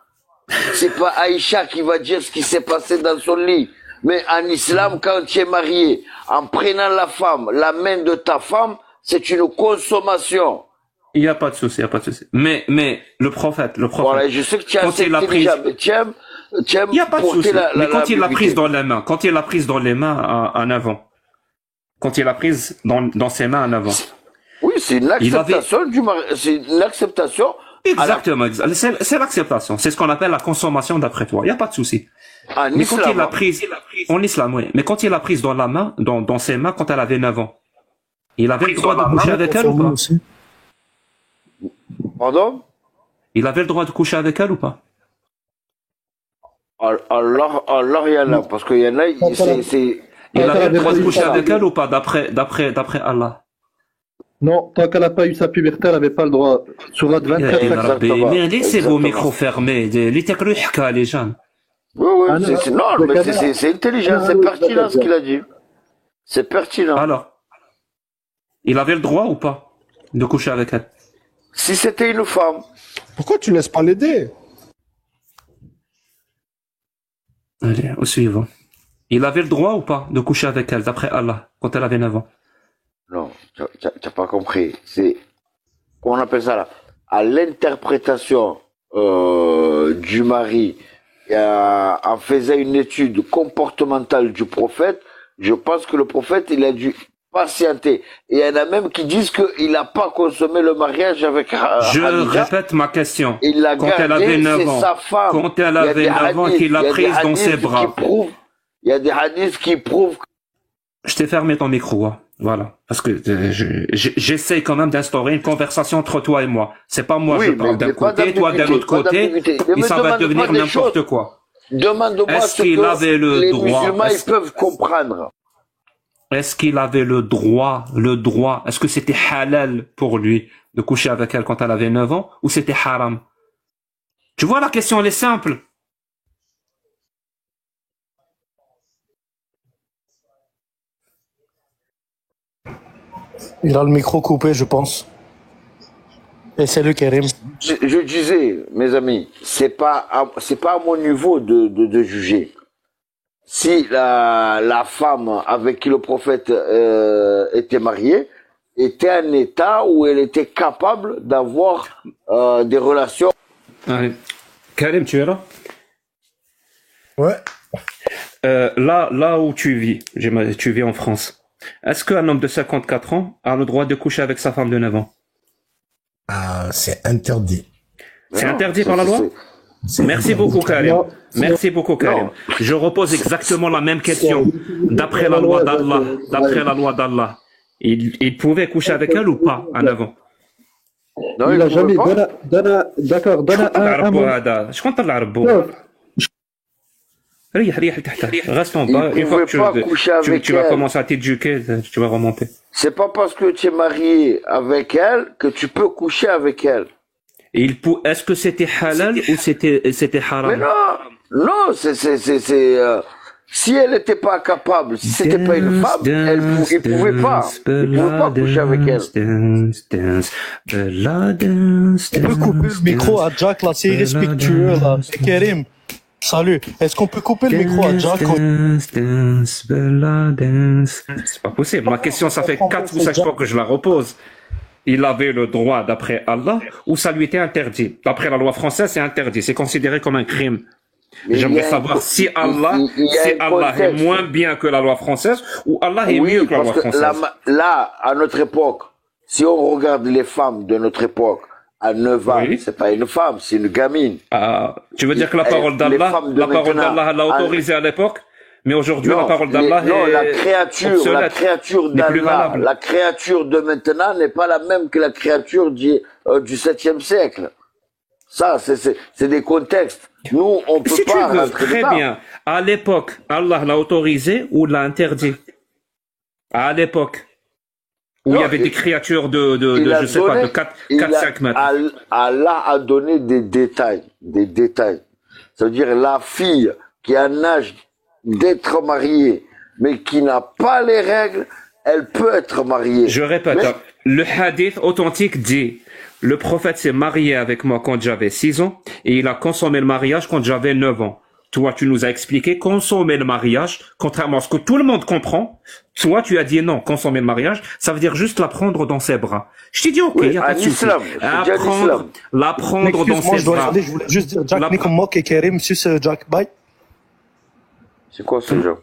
C'est pas Aïcha qui va dire ce qui s'est passé dans son lit. Mais en islam, quand tu es marié, en prenant la main de ta femme, c'est une consommation. Il n'y a pas de souci, Mais le prophète. Voilà, je sais que tu es assez intelligent, mais il n'y a pas de souci. Mais quand il l'a prise dans les mains, en avant. Quand il l'a prise dans ses mains en avant. Oui, c'est une acceptation c'est une acceptation. Exactement, c'est l'acceptation. C'est ce qu'on appelle la consommation d'après toi. Il n'y a pas de souci. Mais quand il l'a prise, en islam, oui. Mais quand il l'a prise dans la main, dans ses mains, quand elle avait 9 ans, il avait le droit de coucher avec elle ou pas? Pardon? Il avait le droit de coucher avec elle ou pas? Alors, il y en a, parce qu'il y en a, il avait le droit de coucher avec elle ou pas, d'après Allah? Non, tant qu'elle n'a pas eu sa puberté, elle n'avait pas le droit. Sur la 24. Mais laissez vos micros fermés. Les gens. Oui, c'est intelligent, c'est pertinent ce qu'il a dit. C'est pertinent. Alors, il avait le droit ou pas de coucher avec elle? Si c'était une femme. Pourquoi tu ne laisses pas l'aider? Allez, au suivant. Il avait le droit ou pas de coucher avec elle, d'après Allah, quand elle avait 9 ans? Non, tu n'as pas compris. C'est, on appelle ça là, à l'interprétation du mari, en faisant une étude comportementale du prophète, je pense que le prophète, il a dû patienter. Et il y en a même qui disent qu'il n'a pas consommé le mariage avec Je répète ma question. Il l'a gardé, elle avait 9 ans. Sa femme. Quand elle avait 9 ans, qu'il l'a prise dans ses bras. Il y a des hadiths qui prouvent. Je t'ai fermé ton micro, hein. Voilà. Parce que j'essaie quand même d'instaurer une conversation entre toi et moi. C'est pas moi, je parle d'un côté, toi d'un autre côté, et ça va devenir n'importe quoi. Demande-moi ce que les musulmans ils peuvent comprendre. Est-ce qu'il avait le droit, est-ce que c'était halal pour lui de coucher avec elle quand elle avait 9 ans, ou c'était haram? Tu vois, la question, elle est simple. Il a le micro coupé, je pense. Et c'est le Karim. Je disais, mes amis, c'est pas à mon niveau de juger. Si la femme avec qui le prophète était marié était en état où elle était capable d'avoir des relations. Allez. Karim, tu es là? Ouais. Là où tu vis en France. Est-ce qu'un homme de 54 ans a le droit de coucher avec sa femme de 9 ans? C'est interdit. C'est interdit par la loi? Merci beaucoup, Karim. Merci beaucoup, Karim. Je repose exactement la même question. D'après la loi d'Allah, il pouvait coucher avec elle ou pas à 9 ans? Non, il n'a jamais. D'accord, donne un mot. Je compte l'arabo. Reste en bas. Une fois que tu vas commencer à t'éduquer, tu vas remonter. C'est pas parce que tu es marié avec elle que tu peux coucher avec elle. Est-ce que c'était halal ou c'était haram? Mais non, Si elle n'était pas capable, si c'était pas une femme, il pouvait pas coucher avec elle. On peut couper le micro à Jack là, c'est irrespectueux là. C'est Karim. Salut. Est-ce qu'on peut couper le micro à Jack? C'est pas possible. Ma question, ça fait 4 ou 5 fois que je la repose. Il avait le droit d'après Allah ou ça lui était interdit? D'après la loi française, c'est interdit. C'est considéré comme un crime. J'aimerais savoir si Allah est moins bien que la loi française ou Allah est mieux que la loi française. Là, à notre époque, si on regarde les femmes de notre époque, à 9 ans, c'est pas une femme, c'est une gamine. Tu veux dire que la parole d'Allah, l'a autorisée à l'époque, mais aujourd'hui la parole d'Allah est la créature d'Allah, la créature de maintenant n'est pas la même que la créature du 7e siècle. Ça, c'est des contextes. Nous, on peut pas rentrer dedans. Très bien. À l'époque, Allah l'a autorisé ou l'a interdit? À l'époque. Où il y avait des créatures de 4-5 mètres. Allah a donné des détails. Ça veut dire la fille qui a un âge d'être mariée, mais qui n'a pas les règles, elle peut être mariée. Je répète, le hadith authentique dit, le prophète s'est marié avec moi quand j'avais 6 ans et il a consommé le mariage quand j'avais 9 ans. Toi, tu nous as expliqué consommer le mariage, contrairement à ce que tout le monde comprend. Toi, tu as dit non, consommer le mariage, ça veut dire juste la prendre dans ses bras. Je t'ai dit ok, il n'y a pas de souci. La prendre dans ses bras. Je voulais juste dire, Jack, Nick et Karim, c'est Jack, bye. C'est quoi ce jeu?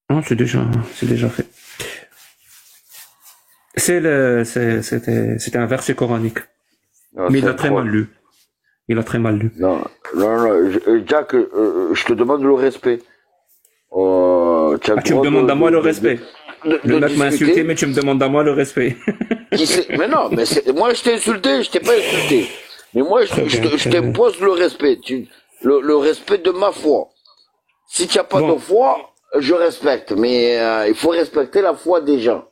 Non, c'est déjà fait. C'était un verset coranique. Non, mais il a très mal lu. Non, Jack, je te demande le respect. Tu me demandes à moi le respect. Le mec m'a insulté, mais tu me demandes à moi le respect. Mais non, moi je t'ai insulté, je t'ai pas insulté. Mais moi je t'impose le respect. Le respect de ma foi. Si tu n'as pas de foi, je respecte. Mais il faut respecter la foi des gens.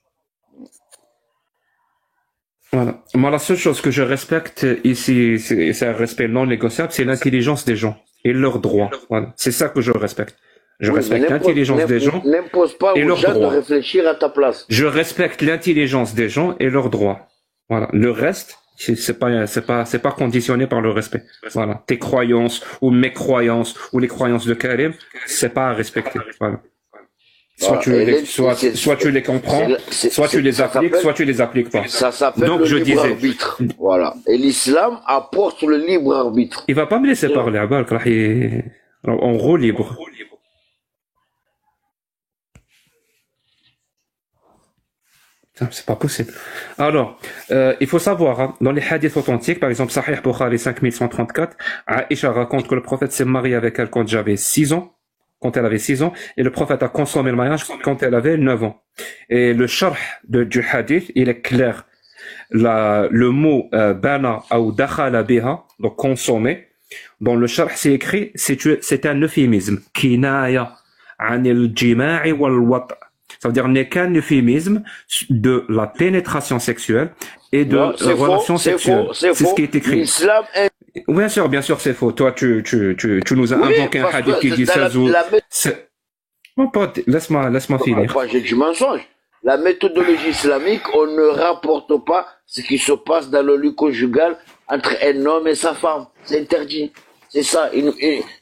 Voilà. Moi, la seule chose que je respecte ici, c'est un respect non négociable, c'est l'intelligence des gens et leurs droits. Voilà. C'est ça que je respecte. Je respecte l'intelligence des gens n'impose pas aux gens de réfléchir à ta place. Je respecte l'intelligence des gens et leurs droits. Voilà. Le reste, c'est pas conditionné par le respect. Voilà. Tes croyances ou mes croyances ou les croyances de Karim, c'est pas à respecter. Voilà. Soit tu les comprends, soit tu les appliques, soit tu les appliques pas. Ça s'appelle le libre arbitre. Voilà. Et l'islam apporte le libre arbitre. Il va pas me laisser parler, Abalk. En roue libre. C'est pas possible. Alors, il faut savoir, hein, dans les hadiths authentiques, par exemple, Sahih Bukhari 5134, Aïcha raconte que le prophète s'est marié avec elle quand j'avais 6 ans. Quand elle avait 6 ans, et le prophète a consommé le mariage quand elle avait 9 ans. Et le sharh du hadith, il est clair. Le mot bana ou dakhala biha, donc consommer, dans le sharh c'est écrit, c'est un euphémisme. Kinaya anil jima'i wal wat'. Ça veut dire n'est qu'un euphémisme de la pénétration sexuelle et de relations sexuelles. C'est ce qui est écrit. Bien sûr, c'est faux. Toi, tu nous as invoqué un hadith qui dit ça. Mon pote, laisse-moi finir. J'ai du mensonge. La méthodologie islamique, on ne rapporte pas ce qui se passe dans le lit conjugal entre un homme et sa femme. C'est interdit. C'est ça.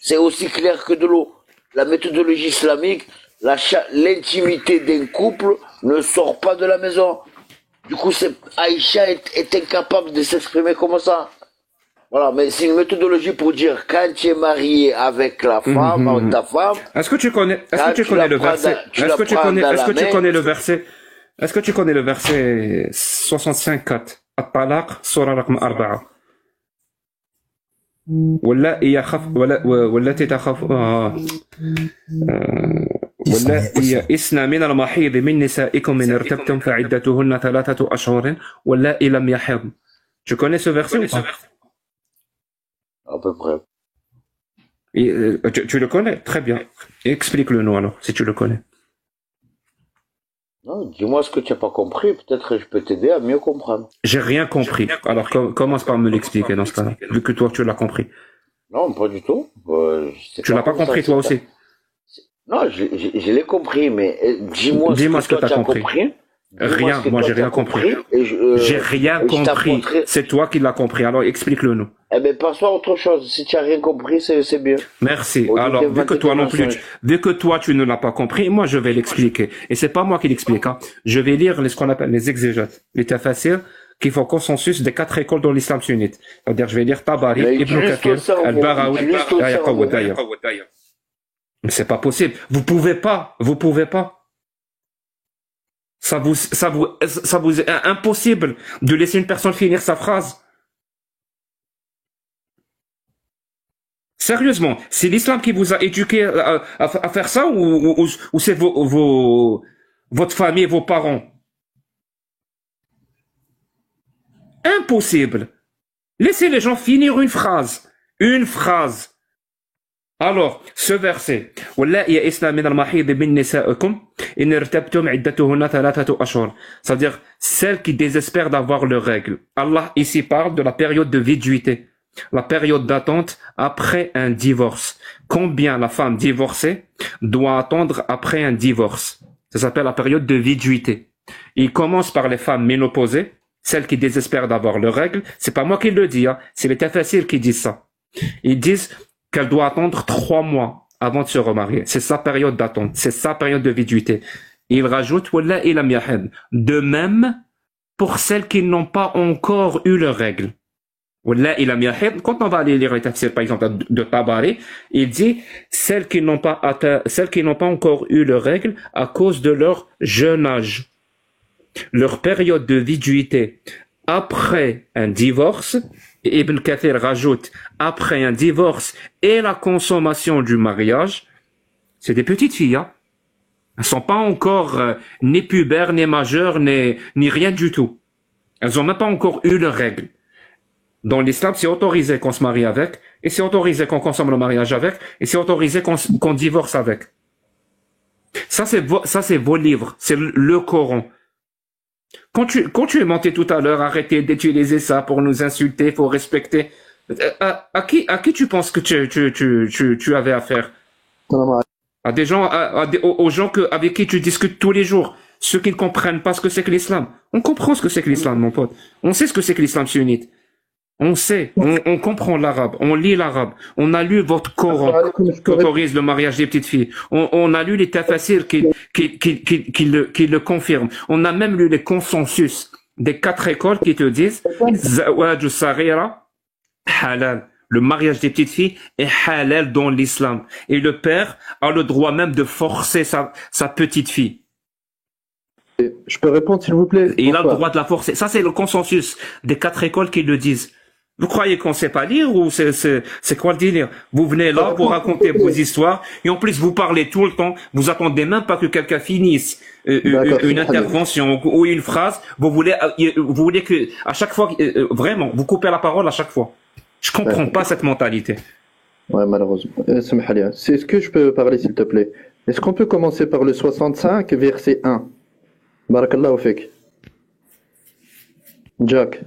C'est aussi clair que de l'eau. La méthodologie islamique, l'intimité d'un couple ne sort pas de la maison. Du coup, Aïcha est incapable de s'exprimer comme ça. Voilà, mais c'est une méthodologie pour dire quand tu es marié avec la femme, avec ta femme. Est-ce que tu connais le verset? Est-ce que tu connais le verset 65-4? At-Talaq, Surah Raqm 4. والتي تخاف واللائي يئسن من المحيض من نسائكم إن ارتبتم فعدتهن 3 أشهر واللائي لم يحضن. Tu connais ce verset ou pas? À peu près. Tu le connais? Très bien. Explique-le nous alors, si tu le connais. Non, dis-moi ce que tu n'as pas compris, peut-être que je peux t'aider à mieux comprendre. J'ai rien compris. Alors commence par me l'expliquer dans ce cas-là, vu que toi tu l'as compris. Non, pas du tout. Tu l'as pas compris toi aussi? Non, je l'ai compris, mais dis-moi ce que tu as compris. Rien, moi j'ai rien compris. J'ai rien compris. C'est toi qui l'as compris, alors explique-le nous. Eh bien, passe-moi autre chose. Si tu n'as rien compris, c'est bien. Merci. Alors, vu que toi tu ne l'as pas compris, moi je vais l'expliquer. Et c'est pas moi qui l'explique, hein. Je vais lire ce qu'on appelle les exégètes, les tafassirs, qui font consensus des 4 écoles dans l'islam sunnite. C'est-à-dire, je vais lire Tabari, Ibn Kathir, Al-Barawi, et Yaqub al-Dayyar. Mais c'est pas possible. Vous pouvez pas. Ça vous est impossible de laisser une personne finir sa phrase. Sérieusement, c'est l'islam qui vous a éduqué à faire ça ou c'est votre famille et vos parents? Impossible. Laissez les gens finir une phrase. Alors, ce verset, c'est-à-dire celles qui désespèrent d'avoir leurs règles. Allah ici parle de la période de viduité, la période d'attente après un divorce. Combien la femme divorcée doit attendre après un divorce? Ça s'appelle la période de viduité. Il commence par les femmes ménopausées, celles qui désespèrent d'avoir leurs règles. C'est pas moi qui le dis, hein. C'est les tafassirs qui disent ça. Ils disent qu'elle doit attendre 3 mois avant de se remarier. C'est sa période d'attente, c'est sa période de viduité. Il rajoute, de même pour celles qui n'ont pas encore eu leurs règles. Quand on va aller lire les tafsirs, par exemple, de Tabari, il dit celles qui n'ont pas encore eu leurs règles à cause de leur jeune âge. Leur période de viduité après un divorce, et Ibn Kathir rajoute après un divorce et la consommation du mariage, c'est des petites filles, hein. Elles sont pas encore ni pubères, ni majeures, ni rien du tout. Elles ont même pas encore eu leurs règles. Dans l'islam, c'est autorisé qu'on se marie avec, et c'est autorisé qu'on consomme le mariage avec, et c'est autorisé qu'on divorce avec. Ça, c'est vos livres, c'est le Coran. Quand tu es monté tout à l'heure, arrêtez d'utiliser ça pour nous insulter, faut respecter. À qui tu penses que tu avais affaire? À des gens, aux gens avec qui tu discutes tous les jours. Ceux qui ne comprennent pas ce que c'est que l'islam. On comprend ce que c'est que l'islam, mon pote. On sait ce que c'est que l'islam sunnite. On sait, on comprend l'arabe, on lit l'arabe, on a lu votre Coran qui autorise le mariage des petites filles, on a lu les tafassirs qui le confirment, on a même lu les consensus des 4 écoles qui te disent Zawaj Sarira halal, le mariage des petites filles est halal dans l'islam, et le père a le droit même de forcer sa petite fille. Je peux répondre s'il vous plaît? Et il a le droit de la forcer. Ça c'est le consensus des 4 écoles qui le disent. Vous croyez qu'on sait pas lire ou c'est quoi le délire? Vous venez là pour raconter vos histoires et en plus vous parlez tout le temps. Vous attendez même pas que quelqu'un finisse une intervention ou une phrase. Vous voulez que à chaque fois vraiment vous coupez la parole à chaque fois. Je comprends pas cette mentalité. Ouais, malheureusement. C'est ce que je peux parler s'il te plaît. Est-ce qu'on peut commencer par le 65 verset 1? Barakallahu fik. Jack.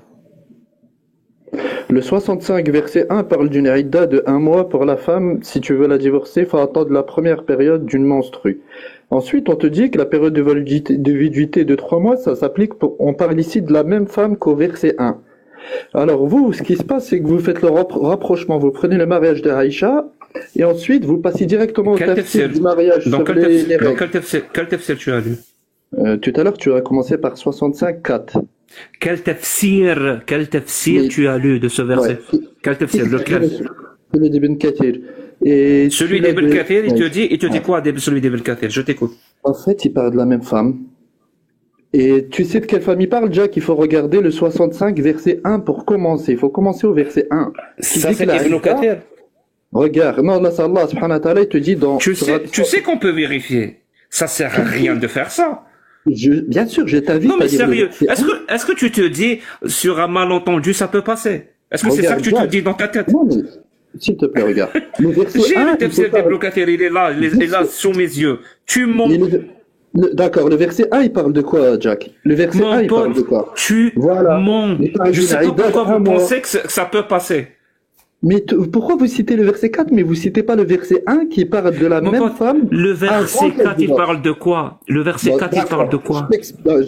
Le 65 verset 1 parle d'une idda de 1 mois pour la femme. Si tu veux la divorcer, il faut attendre la première période d'une menstrue. Ensuite, on te dit que la période de viduité de 3 mois, ça s'applique on parle ici de la même femme qu'au verset 1. Alors vous, ce qui se passe, c'est que vous faites le rapprochement. Vous prenez le mariage de Aïcha et ensuite vous passez directement au tafsir du mariage. Dans quel tafsir tu as lu? Tout à l'heure, tu as commencé par 65.4. Quel tafsir tu as lu de ce verset? Quel tafsir? Lequel? Celui d'Ibn Kathir. Celui d'Ibn Kathir, il te dit quoi, celui d'Ibn Kathir? Je t'écoute. En fait, il parle de la même femme. Et tu sais de quelle femme il parle, Jack? Il faut regarder le 65 verset 1 pour commencer. Il faut commencer au verset 1. Ça, c'est Ibn Kathir. Regarde. Non, là, Allah subhanahu wa ta'ala, il te dit dans... Tu sais qu'on peut vérifier. Ça sert à rien de faire ça. Bien sûr, je t'invite. Non mais sérieux, est-ce que tu te dis sur un malentendu ça peut passer? Est-ce que c'est ça que tu te dis dans ta tête? Non mais s'il te plaît, regarde. J'ai le tafsir d'Ibn Kathir, il est là sous mes yeux. Tu mens. D'accord, le verset 1 il parle de quoi, Jack? Le verset 1 il parle de quoi? Tu mens. Je sais pas pourquoi vous pensez que ça peut passer. Mais pourquoi vous citez le verset 4, mais vous citez pas le verset 1 qui parle de la même femme? Le verset 4, il parle de quoi? Le verset 4, il parle de quoi?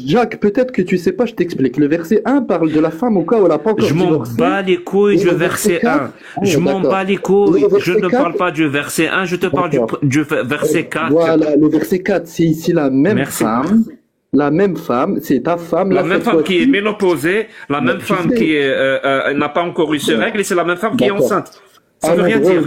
Jacques, peut-être que tu sais pas, je t'explique. Le verset 1 parle de la femme au cas où elle n'a pas encore divorcé. Je m'en bats les couilles du verset 1. Je m'en bats les couilles. Je ne parle pas du verset 1, je te parle du verset 4. Voilà, le verset 4, c'est ici la même femme. La même femme, c'est ta femme. La même femme qui est ménopausée, la même femme qui n'a pas encore eu ses règles, et c'est la même femme qui est enceinte. Ça veut rien dire.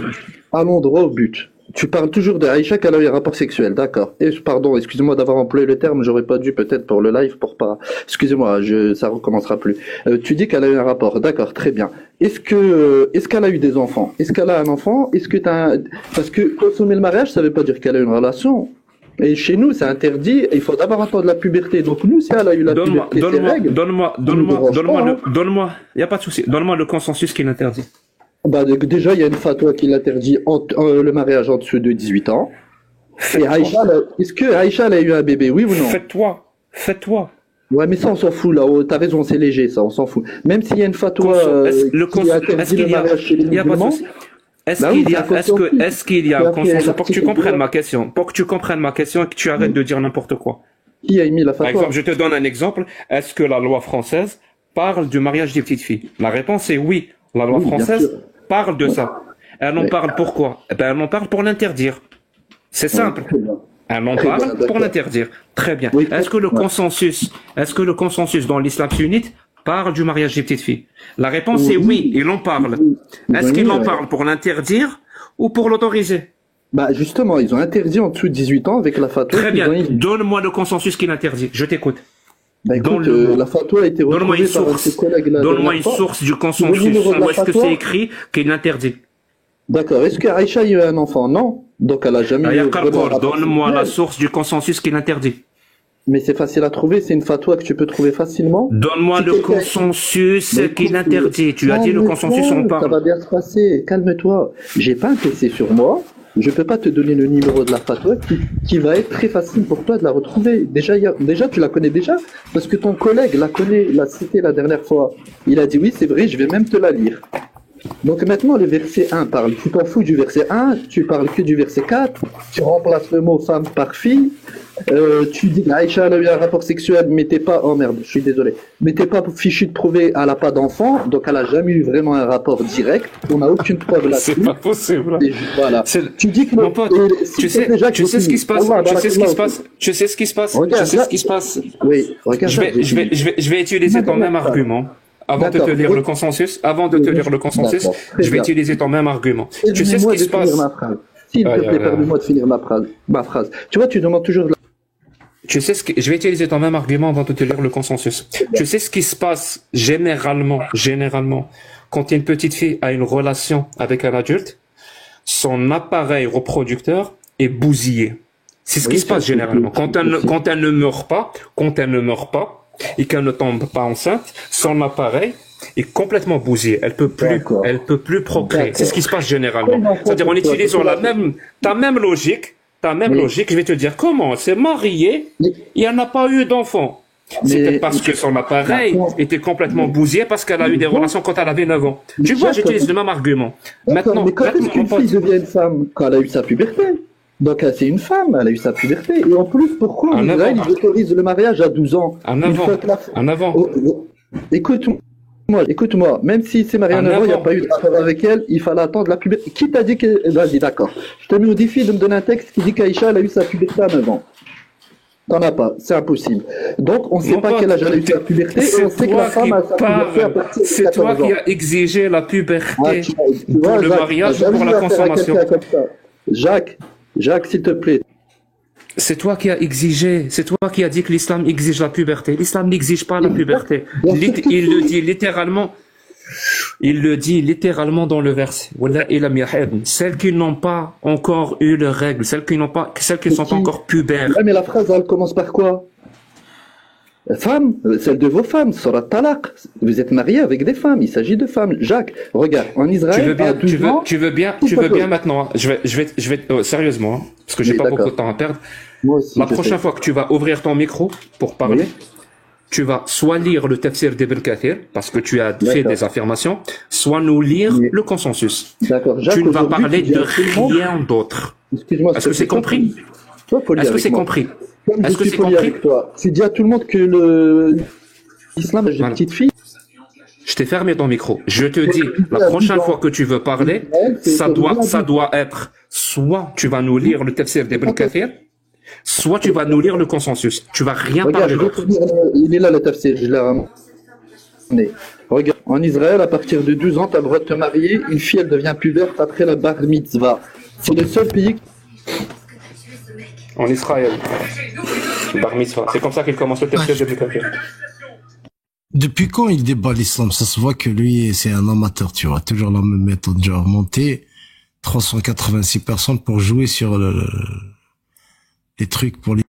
Allons droit au but. Tu parles toujours de Aïcha qu'elle a eu un rapport sexuel, d'accord. Et pardon, excusez-moi d'avoir employé le terme, j'aurais pas dû peut-être pour le live, pour pas. Excusez-moi, ça recommencera plus. Tu dis qu'elle a eu un rapport, d'accord, très bien. Est-ce qu'elle a eu des enfants? Est-ce qu'elle a un enfant? Parce que consommer le mariage, ça veut pas dire qu'elle a une relation. Et chez nous, c'est interdit. Il faut d'abord attendre la puberté. Donc nous, si elle a eu la puberté, donne-moi. Il y a pas de souci. Donne-moi le consensus qui l'interdit. Bah déjà, il y a une fatwa qui l'interdit le mariage en dessous de 18 ans. Et Aïcha, est-ce que Aïcha a eu un bébé, oui ou non? Fais-toi. Ouais, mais ça, on s'en fout là. Oh, t'as raison, c'est léger, ça, on s'en fout. Même s'il y a une fatwa qui interdit le mariage chez les musulmans. Est-ce qu'il y a un consensus pour que tu comprennes ma question, et que tu arrêtes de dire n'importe quoi? Qui a émis la fatwa? Par exemple, je te donne un exemple. Est-ce que la loi française parle du mariage des petites filles? La réponse est oui. La loi française parle de ça. Elle en parle pourquoi? Elle en parle pour l'interdire. C'est simple. Elle en parle pour l'interdire. Très bien. Est-ce que le consensus dans l'islam sunnite parle du mariage des petites filles? La réponse est oui, il en parle. Est-ce qu'il en parle pour l'interdire ou pour l'autoriser? Bah justement, ils ont interdit en dessous de 18 ans avec la fatwa. Très bien, donne-moi le consensus qui l'interdit, je t'écoute. Bah écoute, la fatwa a été retrouvée par tes collègues là. Donne-moi une source du consensus, où est-ce que c'est écrit qu'il l'interdit? D'accord, est-ce que Aïcha a eu un enfant? Non. Donc elle a jamais eu... Donne-moi la source du consensus qui l'interdit. Mais c'est facile à trouver, c'est une fatwa que tu peux trouver facilement. Donne-moi le consensus qui l'interdit. Tu as dit le consensus, on parle. Ça va bien se passer, calme-toi. J'ai pas un PC sur moi, je peux pas te donner le numéro de la fatwa qui va être très facile pour toi de la retrouver. Déjà, tu la connais déjà, parce que ton collègue l'a cité la dernière fois. Il a dit oui, c'est vrai, je vais même te la lire. Donc maintenant, le verset 1 parle. Tu t'en fous du verset 1, tu parles que du verset 4, tu remplaces le mot femme par fille. Tu dis qu'Aïcha a eu un rapport sexuel, mais t'es pas, oh merde, je suis désolé, mais t'es pas fichu de prouver, elle a pas d'enfant, donc elle a jamais eu vraiment un rapport direct, on n'a aucune preuve là-dessus. C'est pas possible. Et voilà. Tu dis que mon pote, tu sais ce qui se passe, tu sais ce qui se passe. Oui, regarde. Je vais utiliser ton même argument. Avant de te lire le consensus, je vais utiliser ton même argument. Tu sais ce qui se passe. S'il te plaît, permets-moi de finir ma phrase. Tu vois, tu demandes toujours je vais utiliser ton même argument avant de te lire le consensus. Tu sais ce qui se passe généralement, quand une petite fille a une relation avec un adulte, son appareil reproducteur est bousillé. C'est ce qui se passe généralement. Quand elle ne meurt pas, et qu'elle ne tombe pas enceinte, son appareil est complètement bousillé. Elle peut plus procréer. C'est ce qui se passe généralement. C'est-à-dire, en utilisant ta même logique, je vais te dire comment c'est marié, il n'y en a pas eu d'enfant. C'est parce que son appareil était complètement bousillé parce qu'elle a eu des relations quand elle avait 9 ans. Tu vois, j'utilise le même argument. Maintenant, mais quand est-ce qu'une fille devient une femme? Quand elle a eu sa puberté. Donc c'est une femme, elle a eu sa puberté. Et en plus, pourquoi en Israël, ils autorisent le mariage à 12 ans? En avant. Écoute-moi, même si c'est marié à 9 ans, il n'y a pas eu de rapport avec elle, il fallait attendre la puberté. Qui t'a dit que... Vas-y, d'accord. Je te mets au défi de me donner un texte qui dit qu'Aïcha, elle a eu sa puberté à 9 ans. T'en as pas, c'est impossible. Donc on ne sait pas quel âge elle a eu sa puberté, et on sait que la femme a sa puberté à partir de 14 ans. C'est toi qui as exigé la puberté pour le mariage ou pour la consommation. Jacques, s'il te plaît. C'est toi qui as exigé, c'est toi qui as dit que l'islam exige la puberté. L'islam n'exige pas la puberté. Il le dit littéralement dans le verset. Celles qui n'ont pas encore eu leurs règles, celles qui ne sont pas encore pubères. Ouais, mais la phrase, elle commence par quoi? Femmes, celle de vos femmes, Surat Talaq. Vous êtes mariés avec des femmes, il s'agit de femmes. Jacques, regarde, en Israël, tu veux bien maintenant, je vais sérieusement, parce que j'ai pas beaucoup de temps à perdre. Moi aussi, la prochaine fois que tu vas ouvrir ton micro pour parler, tu vas soit lire le tafsir d'Ibn Kathir, parce que tu as fait des affirmations, soit nous lire le consensus. D'accord. Tu ne vas parler de rien d'autre. Est-ce que c'est compris? Est-ce que c'est compris? Est-ce que c'est compris? Tu dis à tout le monde que l'islam est une petite fille. Je t'ai fermé ton micro. Je te dis, la prochaine fois que tu veux parler, ça doit être soit tu vas nous lire le tafsir d'Ibn Kathir, soit tu vas nous lire le consensus. Tu vas rien parler d'autre. Il est là le tafsir, je l'ai ramené. Regarde, en Israël, à partir de 12 ans, tu as le droit de te marier. Une fille, elle devient pubère après la bar mitzvah. C'est le seul pays. En Israël. Bar mitzvah. C'est comme ça qu'il commence le tafsir d'Ibn Kathir. Depuis quand il débat l'islam? Ça se voit que lui, c'est un amateur, tu vois. Toujours la même méthode. Genre, monter 386 personnes pour jouer sur les trucs pour les